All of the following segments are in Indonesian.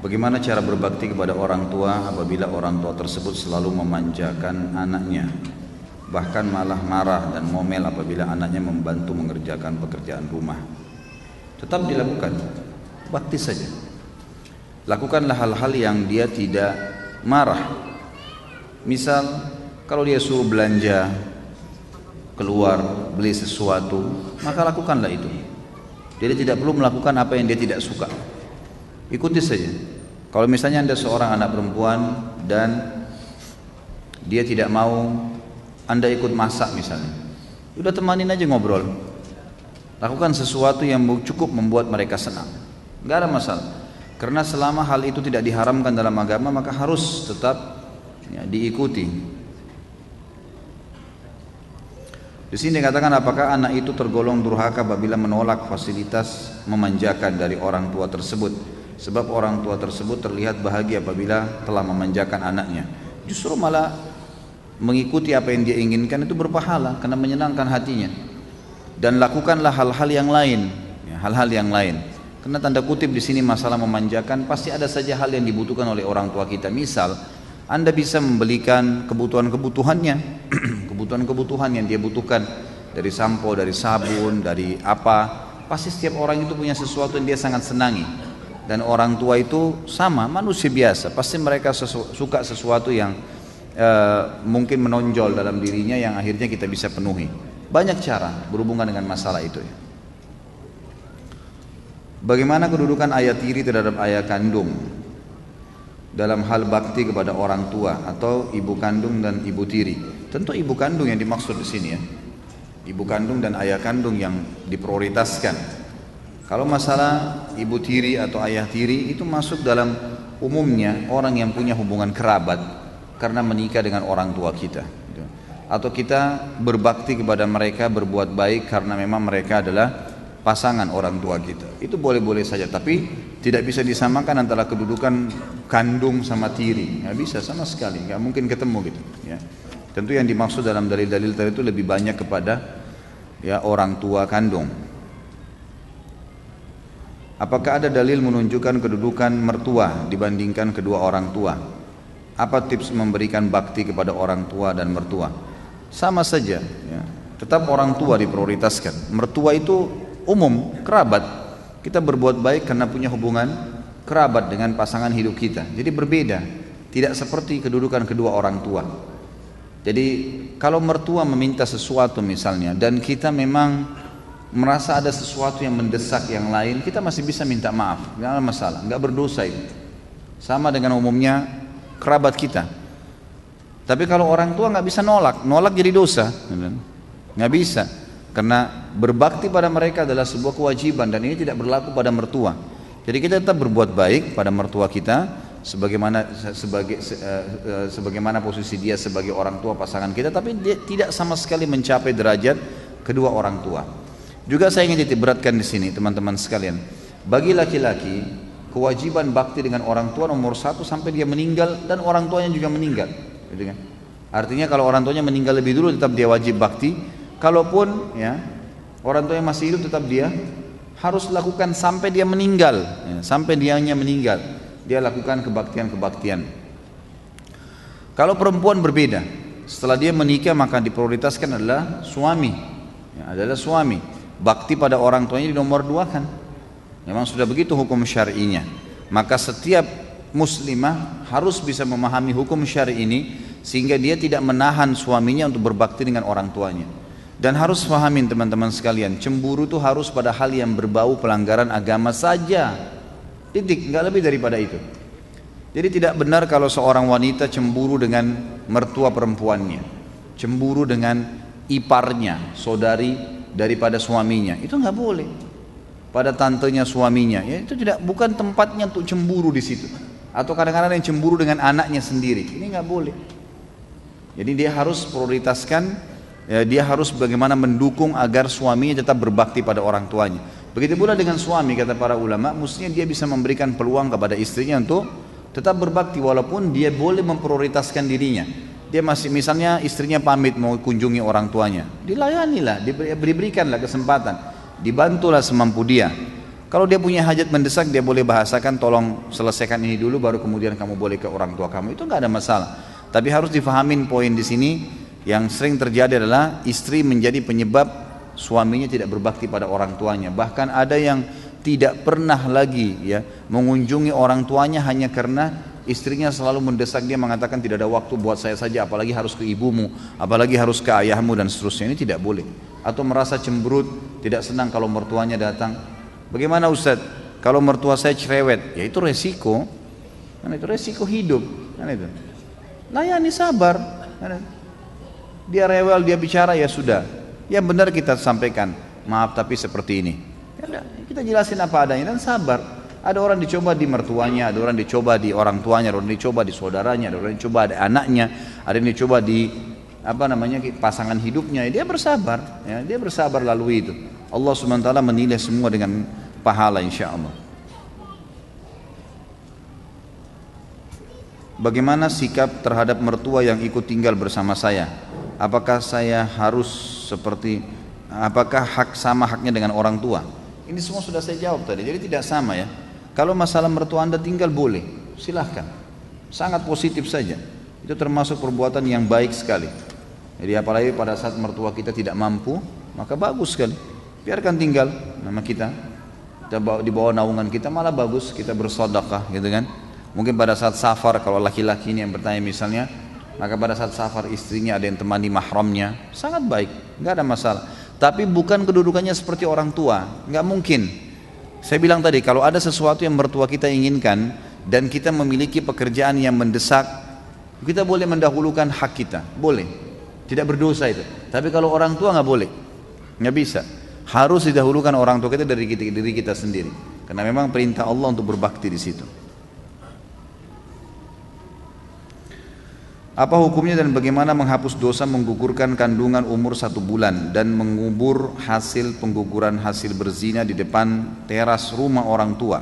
Bagaimana cara berbakti kepada orang tua apabila orang tua tersebut selalu memanjakan anaknya, bahkan malah marah dan ngomel apabila anaknya membantu mengerjakan pekerjaan rumah? Tetap dilakukan, bakti saja. Lakukanlah hal-hal yang dia tidak marah. Misal kalau dia suruh belanja, keluar beli sesuatu, maka lakukanlah itu. Jadi tidak perlu melakukan apa yang dia tidak suka. Ikuti saja. Kalau misalnya Anda seorang anak perempuan dan dia tidak mau Anda ikut masak misalnya, udah temanin aja ngobrol. Lakukan sesuatu yang cukup membuat mereka senang. Enggak ada masalah. Karena selama hal itu tidak diharamkan dalam agama, maka harus tetap diikuti. Di sini dikatakan, apakah anak itu tergolong durhaka apabila menolak fasilitas memanjakan dari orang tua tersebut? Sebab orang tua tersebut terlihat bahagia apabila telah memanjakan anaknya. Justru malah mengikuti apa yang dia inginkan itu berpahala karena menyenangkan hatinya. Dan lakukanlah hal-hal yang lain, hal-hal yang lain. Karena tanda kutip di sini masalah memanjakan, pasti ada saja hal yang dibutuhkan oleh orang tua kita. Misal, Anda bisa membelikan kebutuhan-kebutuhannya, kebutuhan-kebutuhan yang dia butuhkan, dari sampo, dari sabun, dari apa. Pasti setiap orang itu punya sesuatu yang dia sangat senangi. Dan orang tua itu sama, manusia biasa. Pasti mereka suka sesuatu yang mungkin menonjol dalam dirinya yang akhirnya kita bisa penuhi. Banyak cara berhubungan dengan masalah itu. Bagaimana kedudukan ayah tiri terhadap ayah kandung dalam hal bakti kepada orang tua atau ibu kandung dan ibu tiri? Tentu ibu kandung yang dimaksud di sini ya. Ibu kandung dan ayah kandung yang diprioritaskan. Kalau masalah ibu tiri atau ayah tiri itu masuk dalam umumnya orang yang punya hubungan kerabat karena menikah dengan orang tua kita. Atau kita berbakti kepada mereka, berbuat baik karena memang mereka adalah pasangan orang tua kita. Itu boleh-boleh saja, tapi tidak bisa disamakan antara kedudukan kandung sama tiri. Nggak bisa sama sekali, nggak mungkin ketemu gitu. Ya. Tentu yang dimaksud dalam dalil-dalil tadi itu lebih banyak kepada orang tua kandung. Apakah ada dalil menunjukkan kedudukan mertua dibandingkan kedua orang tua? Apa tips memberikan bakti kepada orang tua dan mertua? Sama saja, ya. Tetap orang tua diprioritaskan. Mertua itu umum, kerabat. Kita berbuat baik karena punya hubungan kerabat dengan pasangan hidup kita. Jadi berbeda, tidak seperti kedudukan kedua orang tua. Jadi kalau mertua meminta sesuatu misalnya dan kita memang merasa ada sesuatu yang mendesak yang lain, kita masih bisa minta maaf, nggak ada masalah, nggak berdosa itu. Sama dengan umumnya kerabat kita. Tapi kalau orang tua nggak bisa nolak jadi dosa, nggak bisa. Karena berbakti pada mereka adalah sebuah kewajiban dan ini tidak berlaku pada mertua. Jadi kita tetap berbuat baik pada mertua kita, sebagaimana posisi dia sebagai orang tua pasangan kita, tapi dia tidak sama sekali mencapai derajat kedua orang tua. Juga saya ingin titik beratkan di sini teman-teman sekalian, bagi laki-laki kewajiban bakti dengan orang tua nomor 1 sampai dia meninggal dan orang tuanya juga meninggal, gitu kan? Artinya kalau orang tuanya meninggal lebih dulu tetap dia wajib bakti. Kalaupun orang tuanya masih hidup tetap dia harus lakukan sampai dia meninggal, sampai dianya meninggal dia lakukan kebaktian-kebaktian. Kalau perempuan berbeda, setelah dia menikah maka diprioritaskan adalah suami, adalah suami. Bakti pada orang tuanya di nomor 2 kan. Memang sudah begitu hukum syar'inya. Maka setiap muslimah harus bisa memahami hukum syar'i ini sehingga dia tidak menahan suaminya untuk berbakti dengan orang tuanya. Dan harus pahamin teman-teman sekalian, cemburu itu harus pada hal yang berbau pelanggaran agama saja. Titik, enggak lebih daripada itu. Jadi tidak benar kalau seorang wanita cemburu dengan mertua perempuannya, cemburu dengan iparnya, saudari daripada suaminya, itu nggak boleh. Pada tantenya suaminya, ya itu bukan tempatnya untuk cemburu di situ. Atau kadang-kadang yang cemburu dengan anaknya sendiri, ini nggak boleh. Jadi dia harus prioritaskan, dia harus bagaimana mendukung agar suaminya tetap berbakti pada orang tuanya. Begitu pula dengan suami, kata para ulama, mestinya dia bisa memberikan peluang kepada istrinya untuk tetap berbakti walaupun dia boleh memprioritaskan dirinya. Dia masih, misalnya istrinya pamit mau kunjungi orang tuanya, dilayanilah, diberikanlah kesempatan, dibantulah semampu dia. Kalau dia punya hajat mendesak, dia boleh bahasakan, tolong selesaikan ini dulu, baru kemudian kamu boleh ke orang tua kamu. Itu nggak ada masalah. Tapi harus difahamin poin di sini, yang sering terjadi adalah istri menjadi penyebab suaminya tidak berbakti pada orang tuanya. Bahkan ada yang tidak pernah lagi ya mengunjungi orang tuanya hanya karena istrinya selalu mendesak dia, mengatakan tidak ada waktu buat saya saja, apalagi harus ke ibumu, apalagi harus ke ayahmu dan seterusnya. Ini tidak boleh. Atau merasa cemberut, tidak senang kalau mertuanya datang. Bagaimana Ustaz? Kalau mertua saya cerewet, ya itu resiko. Kan itu resiko hidup. Kan itu. Layani, sabar. Dia rewel, dia bicara, ya sudah. Yang benar kita sampaikan, maaf tapi seperti ini. Ya, kita jelasin apa adanya dan sabar. Ada orang dicoba di mertuanya, ada orang dicoba di orang tuanya, ada orang dicoba di saudaranya, ada orang dicoba di anaknya, ada yang dicoba di pasangan hidupnya. Dia bersabar, ya, dia bersabar lalui itu. Allah SWT menilai semua dengan pahala insyaAllah. Bagaimana sikap terhadap mertua yang ikut tinggal bersama saya? Apakah saya harus apakah sama haknya dengan orang tua? Ini semua sudah saya jawab tadi, jadi tidak sama ya. Kalau masalah mertua Anda tinggal boleh, silahkan, sangat positif saja. Itu termasuk perbuatan yang baik sekali. Jadi apalagi pada saat mertua kita tidak mampu, maka bagus sekali. Biarkan tinggal nama kita di bawah naungan kita, malah bagus, kita bersedekah gitu kan. Mungkin pada saat safar, kalau laki-laki ini yang bertanya misalnya, maka pada saat safar istrinya ada yang temani mahramnya, sangat baik, nggak ada masalah. Tapi bukan kedudukannya seperti orang tua, nggak mungkin. Saya bilang tadi, kalau ada sesuatu yang mertua kita inginkan dan kita memiliki pekerjaan yang mendesak, kita boleh mendahulukan hak kita, boleh, tidak berdosa itu. Tapi kalau orang tua nggak boleh, nggak bisa. Harus didahulukan orang tua kita dari diri kita sendiri, karena memang perintah Allah untuk berbakti di situ. Apa hukumnya dan bagaimana menghapus dosa menggugurkan kandungan umur 1 bulan dan mengubur hasil pengguguran hasil berzina di depan teras rumah orang tua?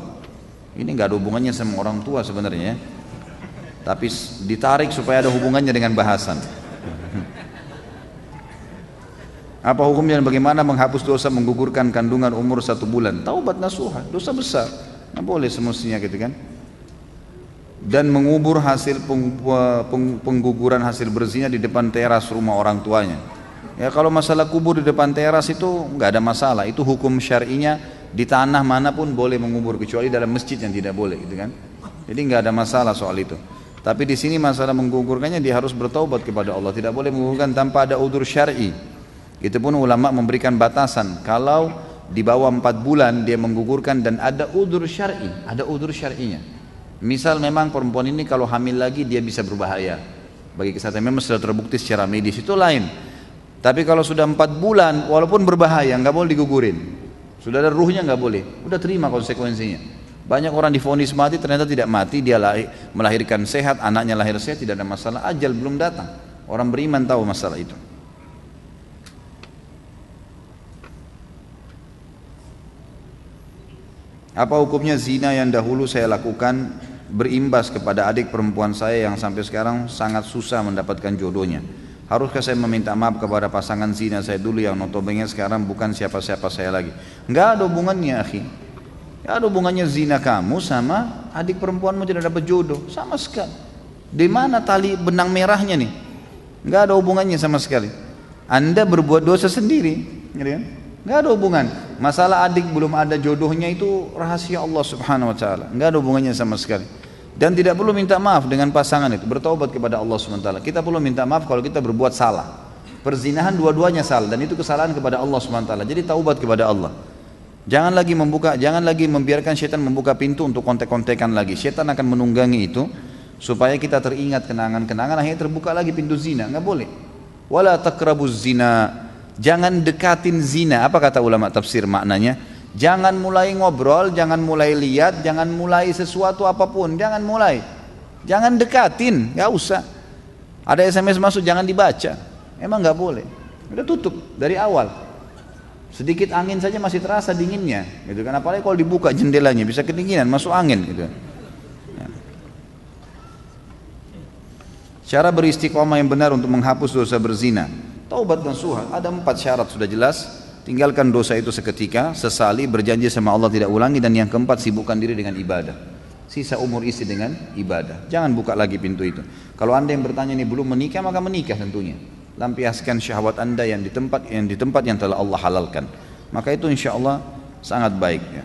Ini nggak ada hubungannya sama orang tua sebenarnya, tapi ditarik supaya ada hubungannya dengan bahasan. Apa hukumnya dan bagaimana menghapus dosa menggugurkan kandungan umur 1 bulan? Taubat nasuha, dosa besar, nggak boleh semestinya gitu kan. Dan mengubur hasil pengguguran hasil berzina di depan teras rumah orang tuanya. Ya kalau masalah kubur di depan teras itu nggak ada masalah, itu hukum syar'inya di tanah manapun boleh mengubur, kecuali dalam masjid yang tidak boleh gitu kan. Jadi nggak ada masalah soal itu. Tapi di sini masalah menggugurkannya, dia harus bertaubat kepada Allah, tidak boleh menggugurkan tanpa ada udzur syar'i. Itu pun ulama memberikan batasan, kalau di bawah 4 bulan dia menggugurkan dan ada udzur syar'i, ada udzur syar'inya. Misal memang perempuan ini kalau hamil lagi dia bisa berbahaya bagi kesehatan, memang sudah terbukti secara medis, itu lain. Tapi kalau sudah 4 bulan walaupun berbahaya nggak boleh digugurin, sudah ada ruhnya nggak boleh, udah terima konsekuensinya. Banyak orang divonis mati ternyata tidak mati, dia melahirkan sehat, anaknya lahir sehat, tidak ada masalah, ajal belum datang. Orang beriman tahu masalah itu. Apa hukumnya zina yang dahulu saya lakukan berimbas kepada adik perempuan saya yang sampai sekarang sangat susah mendapatkan jodohnya? Haruskah saya meminta maaf kepada pasangan zina saya dulu yang notabene sekarang bukan siapa-siapa saya lagi? Enggak ada hubungannya, akhi. Enggak ada hubungannya zina kamu sama adik perempuanmu tidak dapat jodoh, sama sekali. Di mana tali benang merahnya nih? Enggak ada hubungannya sama sekali. Anda berbuat dosa sendiri, gitu kan? Enggak ada hubungan. Masalah adik belum ada jodohnya itu rahasia Allah Subhanahu wa taala. Enggak ada hubungannya sama sekali. Dan tidak perlu minta maaf dengan pasangan itu, bertaubat kepada Allah Subhanahu wa taala. Kita perlu minta maaf kalau kita berbuat salah. Perzinahan dua-duanya salah dan itu kesalahan kepada Allah Subhanahu wa taala. Jadi taubat kepada Allah. Jangan lagi membiarkan syaitan membuka pintu untuk kontek-kontekan lagi. Syaitan akan menunggangi itu supaya kita teringat kenangan-kenangan, akhirnya terbuka lagi pintu zina. Enggak boleh. Wala taqrabuz zina. Jangan dekatin zina. Apa kata ulama tafsir maknanya? Jangan mulai ngobrol, jangan mulai lihat, jangan mulai sesuatu apapun, jangan mulai. Jangan dekatin, gak usah. Ada SMS masuk jangan dibaca. Emang gak boleh. Udah tutup dari awal. Sedikit angin saja masih terasa dinginnya, gitu kan. Apalagi kalau dibuka jendelanya bisa kedinginan, masuk angin gitu. Ya. Cara beristiqomah yang benar untuk menghapus dosa berzina. Taubat nasuha, ada 4 syarat sudah jelas. tinggalkan dosa itu seketika, sesali, berjanji sama Allah tidak ulangi, dan yang keempat sibukkan diri dengan ibadah. Sisa umur isi dengan ibadah. Jangan buka lagi pintu itu. Kalau anda yang bertanya ini belum menikah, maka menikah tentunya. Lampiaskan syahwat anda yang di tempat yang telah Allah halalkan. Maka itu insya Allah sangat baik ya.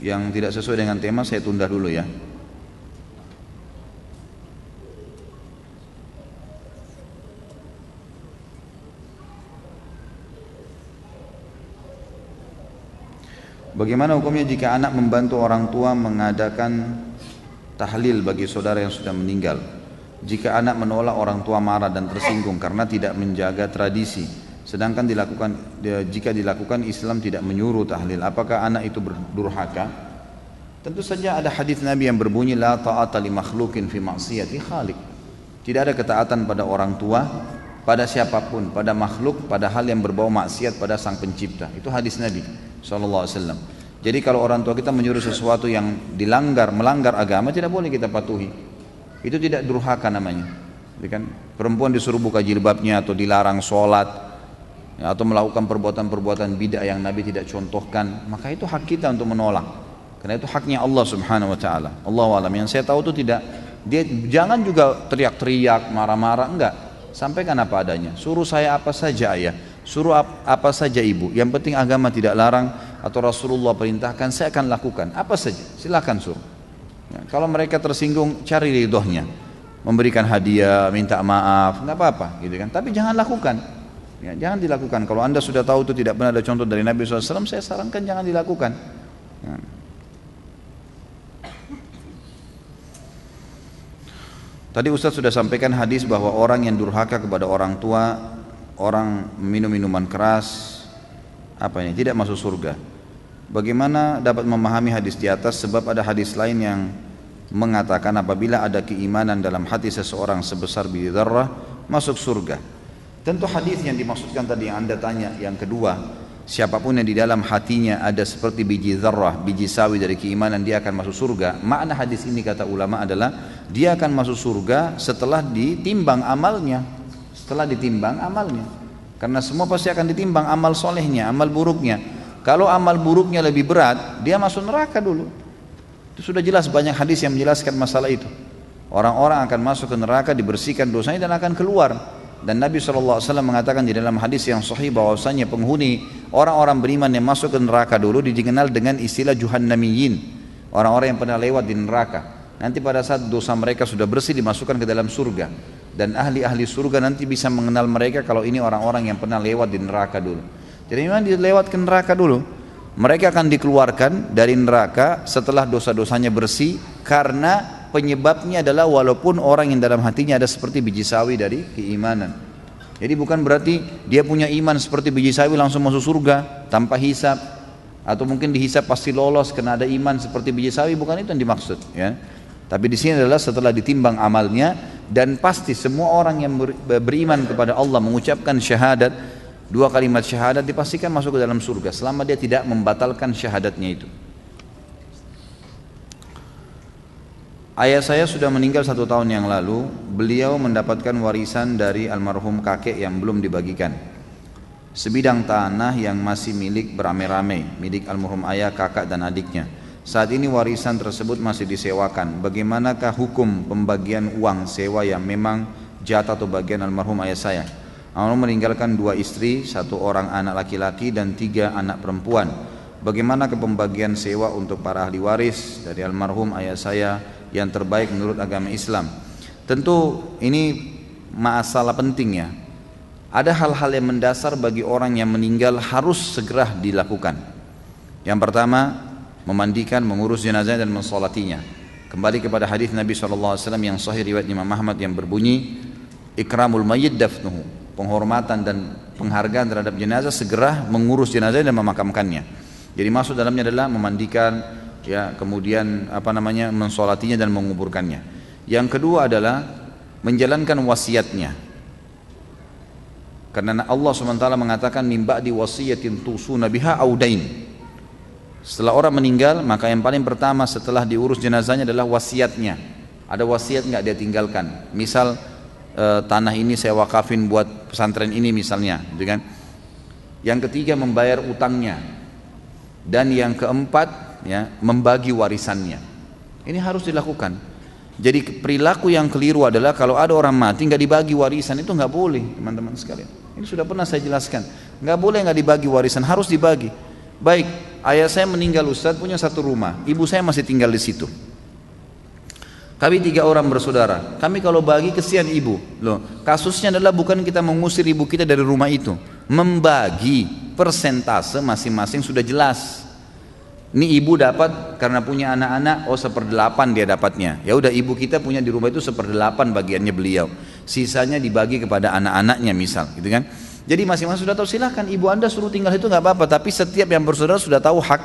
Yang tidak sesuai dengan tema saya tunda dulu ya. Bagaimana hukumnya jika anak membantu orang tua mengadakan tahlil bagi saudara yang sudah meninggal? Jika anak menolak, orang tua marah dan tersinggung karena tidak menjaga tradisi, sedangkan jika dilakukan Islam tidak menyuruh tahlil, apakah anak itu berdurhaka? Tentu saja ada hadis Nabi yang berbunyi la ta'ata li makhluqin fi ma'siyati khaliq. Tidak ada ketaatan pada orang tua, pada siapapun, pada makhluk, pada hal yang berbau maksiat pada sang pencipta. Itu hadis Nabi SAW. Jadi kalau orang tua kita menyuruh sesuatu yang melanggar agama, tidak boleh kita patuhi. Itu tidak durhaka namanya. Jadi kan perempuan disuruh buka jilbabnya atau dilarang sholat ya, atau melakukan perbuatan-perbuatan bid'ah yang Nabi tidak contohkan, maka itu hak kita untuk menolak. Karena itu haknya Allah Subhanahu wa taala. Allahu a'lam. Yang saya tahu itu tidak, dia jangan juga teriak-teriak, marah-marah, enggak. Sampaikan apa adanya. Suruh saya apa saja ayah, suruh apa saja ibu. Yang penting agama tidak larang atau Rasulullah perintahkan, saya akan lakukan. Apa saja, silakan suruh. Ya, kalau mereka tersinggung, cari ridhonya, memberikan hadiah, minta maaf, nggak apa-apa, gitu kan. Tapi jangan lakukan. Ya, jangan dilakukan. Kalau anda sudah tahu itu tidak pernah ada contoh dari Nabi SAW, saya sarankan jangan dilakukan. Ya. Tadi Ustaz sudah sampaikan hadis bahwa orang yang durhaka kepada orang tua, orang minum minuman keras, tidak masuk surga. Bagaimana dapat memahami hadis di atas? Sebab ada hadis lain yang mengatakan apabila ada keimanan dalam hati seseorang sebesar biji dzarrah, masuk surga. Tentu hadis yang dimaksudkan tadi yang anda tanya, yang kedua, siapapun yang di dalam hatinya ada seperti biji dzarrah, biji sawi dari keimanan, dia akan masuk surga. Makna hadis ini kata ulama adalah dia akan masuk surga setelah ditimbang amalnya. Setelah ditimbang amalnya. Karena semua pasti akan ditimbang amal solehnya, amal buruknya. Kalau amal buruknya lebih berat, dia masuk neraka dulu. Itu sudah jelas, banyak hadis yang menjelaskan masalah itu. Orang-orang akan masuk ke neraka, dibersihkan dosanya dan akan keluar. Dan Nabi SAW mengatakan di dalam hadis yang sahih bahwasanya penghuni orang-orang beriman yang masuk ke neraka dulu dikenal dengan istilah juhannamiyin, orang-orang yang pernah lewat di neraka. Nanti pada saat dosa mereka sudah bersih, dimasukkan ke dalam surga. Dan ahli-ahli surga nanti bisa mengenal mereka kalau ini orang-orang yang pernah lewat di neraka dulu. Jadi memang dilewat ke neraka dulu. Mereka akan dikeluarkan dari neraka setelah dosa-dosanya bersih, karena penyebabnya adalah walaupun orang yang dalam hatinya ada seperti biji sawi dari keimanan. Jadi bukan berarti dia punya iman seperti biji sawi langsung masuk surga tanpa hisab, atau mungkin dihisab pasti lolos karena ada iman seperti biji sawi, bukan itu yang dimaksud ya. Tapi di sini adalah setelah ditimbang amalnya, dan pasti semua orang yang beriman kepada Allah mengucapkan syahadat, dua kalimat syahadat, dipastikan masuk ke dalam surga selama dia tidak membatalkan syahadatnya itu. Ayah saya sudah meninggal 1 tahun yang lalu. Beliau mendapatkan warisan dari almarhum kakek yang belum dibagikan, sebidang tanah yang masih milik beramai-ramai, milik almarhum ayah, kakak dan adiknya. Saat ini warisan tersebut masih disewakan. Bagaimanakah hukum pembagian uang sewa yang memang jatah atau bagian almarhum ayah saya? Almarhum meninggalkan 2 istri, 1 orang anak laki-laki dan 3 anak perempuan. Bagaimana pembagian sewa untuk para ahli waris dari almarhum ayah saya yang terbaik menurut agama Islam? Tentu ini masalah penting ya. Ada hal-hal yang mendasar bagi orang yang meninggal harus segera dilakukan. Yang pertama, memandikan, mengurus jenazah dan mensolatinya. Kembali kepada hadis Nabi SAW yang sahih riwayat Imam Ahmad yang berbunyi, ikramul mayyit dafnuhu, penghormatan dan penghargaan terhadap jenazah, segera mengurus jenazah dan memakamkannya. Jadi masuk dalamnya adalah memandikan, ya, kemudian mensolatinya dan menguburkannya. Yang kedua adalah menjalankan wasiatnya. Karena Allah SWT mengatakan min ba'di wasiyatin tusuna biha audain. Setelah orang meninggal, maka yang paling pertama setelah diurus jenazahnya adalah wasiatnya. Ada wasiat nggak dia tinggalkan? Misal tanah ini saya wakafin buat pesantren ini misalnya, gitu kan? Yang ketiga membayar utangnya, dan yang keempat ya membagi warisannya. Ini harus dilakukan. Jadi perilaku yang keliru adalah kalau ada orang mati nggak dibagi warisan, itu nggak boleh teman-teman sekalian. Ini sudah pernah saya jelaskan, nggak boleh nggak dibagi warisan, harus dibagi. Baik, ayah saya meninggal Ustadz, punya satu rumah, ibu saya masih tinggal di situ. Kami 3 orang bersaudara. Kami kalau bagi kesian ibu. Loh, kasusnya adalah bukan kita mengusir ibu kita dari rumah itu, membagi persentase masing-masing sudah jelas. Ini ibu dapat karena punya anak-anak, 1/8 dia dapatnya. Ya udah, ibu kita punya di rumah itu 1/8 bagiannya beliau. Sisanya dibagi kepada anak-anaknya misal, gitu kan? Jadi masing-masing sudah tahu, silahkan ibu anda suruh tinggal itu nggak apa-apa, tapi setiap yang bersaudara sudah tahu hak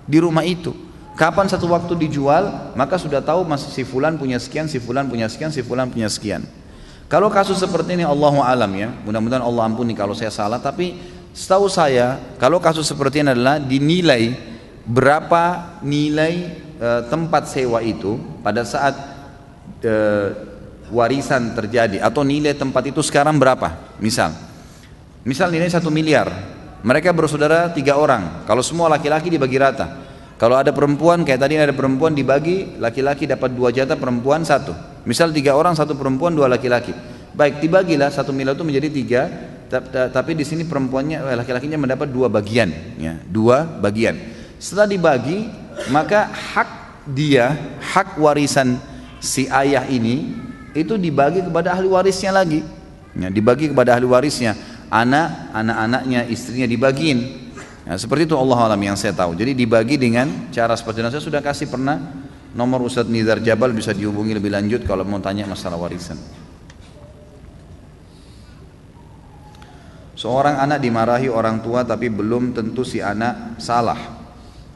di rumah itu. Kapan satu waktu dijual, maka sudah tahu masih si fulan punya sekian, si fulan punya sekian, si fulan punya sekian. Kalau kasus seperti ini, Allahu alam ya, mudah-mudahan Allah ampuni kalau saya salah, tapi setahu saya kalau kasus seperti ini adalah dinilai berapa nilai tempat sewa itu pada saat warisan terjadi, atau nilai tempat itu sekarang berapa. Misal nilai 1 miliar, mereka bersaudara 3 orang, kalau semua laki-laki dibagi rata. Kalau ada perempuan, kayak tadi ada perempuan dibagi, laki-laki dapat 2 jatah, perempuan 1. Misal 3 orang, 1 perempuan, 2 laki-laki. Baik, dibagilah 1 miliar itu menjadi 3, tapi di sini perempuannya, laki-lakinya mendapat 2 bagian, ya, 2 bagian. Setelah dibagi, maka hak warisan si ayah ini itu dibagi kepada ahli warisnya lagi, ya, dibagi kepada ahli warisnya, anak-anaknya, istrinya dibagiin. Nah, seperti itu Allah alam yang saya tahu. Jadi dibagi dengan cara seperti itu. Saya sudah kasih pernah nomor Ustadz Nizar Jabal, bisa dihubungi lebih lanjut kalau mau tanya masalah warisan. Seorang anak dimarahi orang tua tapi belum tentu si anak salah.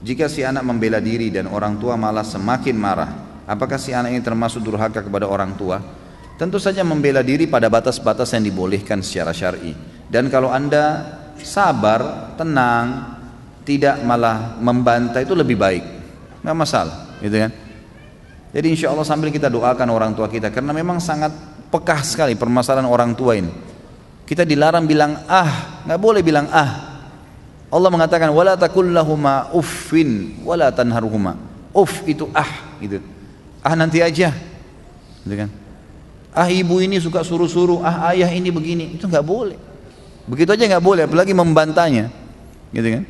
Jika si anak membela diri dan orang tua malah semakin marah, apakah si anak ini termasuk durhaka kepada orang tua? Tentu saja membela diri pada batas-batas yang dibolehkan secara syar'i. Dan kalau anda sabar, tenang, tidak malah membantai, itu lebih baik, nggak masalah, gitu kan? Jadi insya Allah sambil kita doakan orang tua kita, karena memang sangat pekah sekali permasalahan orang tua ini. Kita dilarang bilang nggak boleh bilang Allah mengatakan wala taqul lahuma uffin wala tanharhuma. Uff itu gitu. Nanti aja, gitu kan? Ibu ini suka suruh-suruh, ayah ini begini, itu nggak boleh. Begitu aja nggak boleh, apalagi membantahnya, gitu kan?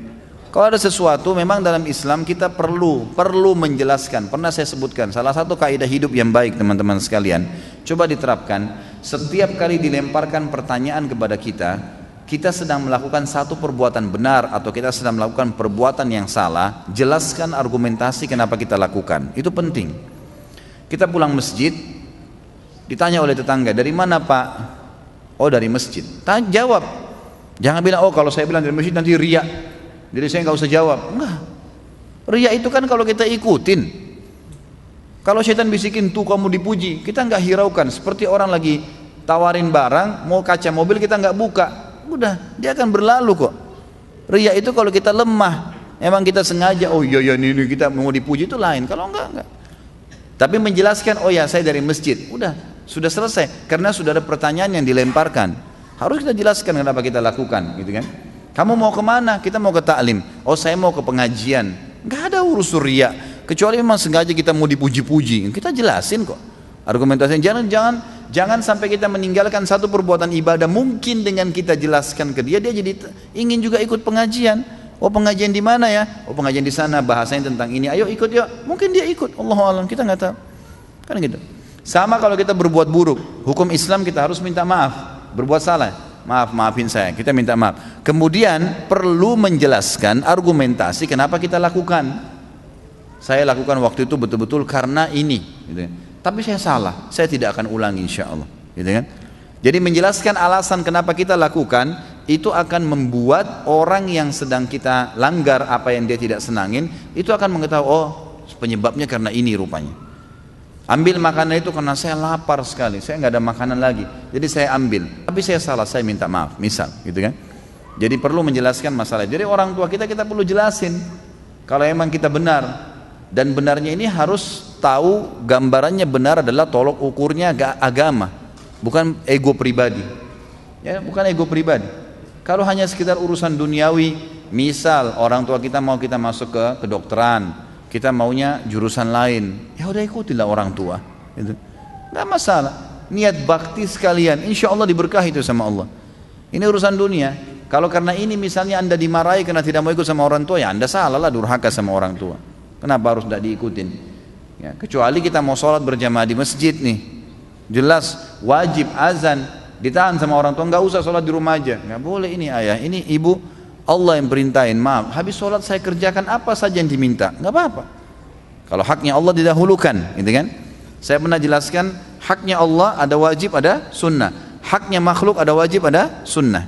Kalau ada sesuatu, memang dalam Islam kita perlu menjelaskan. Pernah saya sebutkan, salah satu kaidah hidup yang baik teman-teman sekalian, coba diterapkan. Setiap kali dilemparkan pertanyaan kepada kita sedang melakukan satu perbuatan benar atau kita sedang melakukan perbuatan yang salah, jelaskan argumentasi kenapa kita lakukan. Itu penting. Kita pulang masjid, ditanya oleh tetangga, dari mana Pak? Oh, dari masjid. Jawab. Jangan bilang, kalau saya bilang dari masjid nanti riya, jadi saya nggak usah jawab. Enggak. Riya itu kan kalau kita ikutin. Kalau syaitan bisikin, tuh kamu dipuji, kita nggak hiraukan. Seperti orang lagi tawarin barang, mau kaca mobil kita nggak buka, udah dia akan berlalu kok. Riya itu kalau kita lemah, emang kita sengaja, iya ini kita mau dipuji, itu lain. Kalau enggak. Tapi menjelaskan, saya dari masjid, udah, sudah selesai. Karena sudah ada pertanyaan yang dilemparkan. Harus kita jelaskan kenapa kita lakukan, gitu kan? Kamu mau kemana? Kita mau ke taklim. Saya mau ke pengajian. Gak ada urus riya, kecuali memang sengaja kita mau dipuji-puji. Kita jelasin kok argumentasinya. Jangan sampai kita meninggalkan satu perbuatan ibadah. Mungkin dengan kita jelaskan ke dia jadi ingin juga ikut pengajian. Pengajian di mana ya? Pengajian di sana, bahasanya tentang ini. Ayo ikut yuk. Mungkin dia ikut. Allahu a'lam, kita nggak tahu. Kan gitu. Sama kalau kita berbuat buruk, hukum Islam kita harus minta maaf. Berbuat salah, maafin saya, kita minta maaf. Kemudian perlu menjelaskan argumentasi kenapa kita lakukan. Saya lakukan waktu itu betul-betul karena ini, gitu. Tapi saya salah, saya tidak akan ulangi insya Allah, gitu kan? Jadi menjelaskan alasan kenapa kita lakukan itu akan membuat orang yang sedang kita langgar apa yang dia tidak senangin itu akan mengetahui, penyebabnya karena ini rupanya. Ambil makanan itu karena saya lapar sekali, saya nggak ada makanan lagi, jadi saya ambil. Tapi saya salah, saya minta maaf, misal, gitu kan? Jadi perlu menjelaskan masalah. Jadi orang tua kita perlu jelasin. Kalau emang kita benar, Dan benarnya ini harus tahu gambarannya benar adalah tolok ukurnya agama, bukan ego pribadi. Ya, bukan ego pribadi. Kalau hanya sekedar urusan duniawi, misal orang tua kita mau kita masuk ke kedokteran, kita maunya jurusan lain, ya udah ikutilah orang tua, gitu. Nggak masalah. Niat bakti sekalian, insya Allah diberkahi itu sama Allah. Ini urusan dunia. Kalau karena ini misalnya anda dimarahi karena tidak mau ikut sama orang tua, ya anda salah lah, durhaka sama orang tua. Kenapa harus tidak diikutin? Ya, kecuali kita mau sholat berjamaah di masjid nih, jelas wajib azan, ditahan sama orang tua, nggak usah sholat di rumah aja, nggak boleh. Ini ayah, ini ibu, Allah yang perintahin, maaf, habis sholat saya kerjakan apa saja yang diminta, nggak apa-apa. Kalau haknya Allah didahulukan, gitu kan? Saya pernah jelaskan, haknya Allah ada wajib, ada sunnah. Haknya makhluk ada wajib, ada sunnah.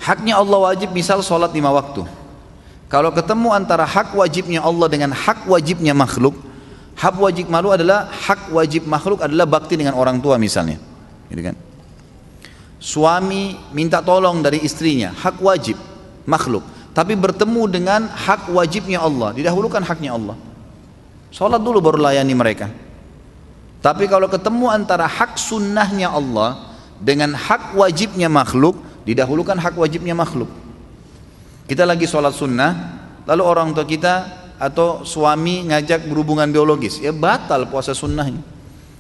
Haknya Allah wajib, misal sholat 5 waktu. Kalau ketemu antara hak wajibnya Allah dengan hak wajibnya makhluk, hak wajib makhluk adalah hak wajib makhluk adalah bakti dengan orang tua misalnya, gitu kan? Suami minta tolong dari istrinya, hak wajib makhluk, tapi bertemu dengan hak wajibnya Allah, didahulukan haknya Allah. Sholat dulu baru layani mereka. Tapi kalau ketemu antara hak sunnahnya Allah dengan hak wajibnya makhluk, didahulukan hak wajibnya makhluk. Kita lagi sholat sunnah, lalu orang tua kita atau suami ngajak berhubungan biologis, ya batal puasa sunnahnya.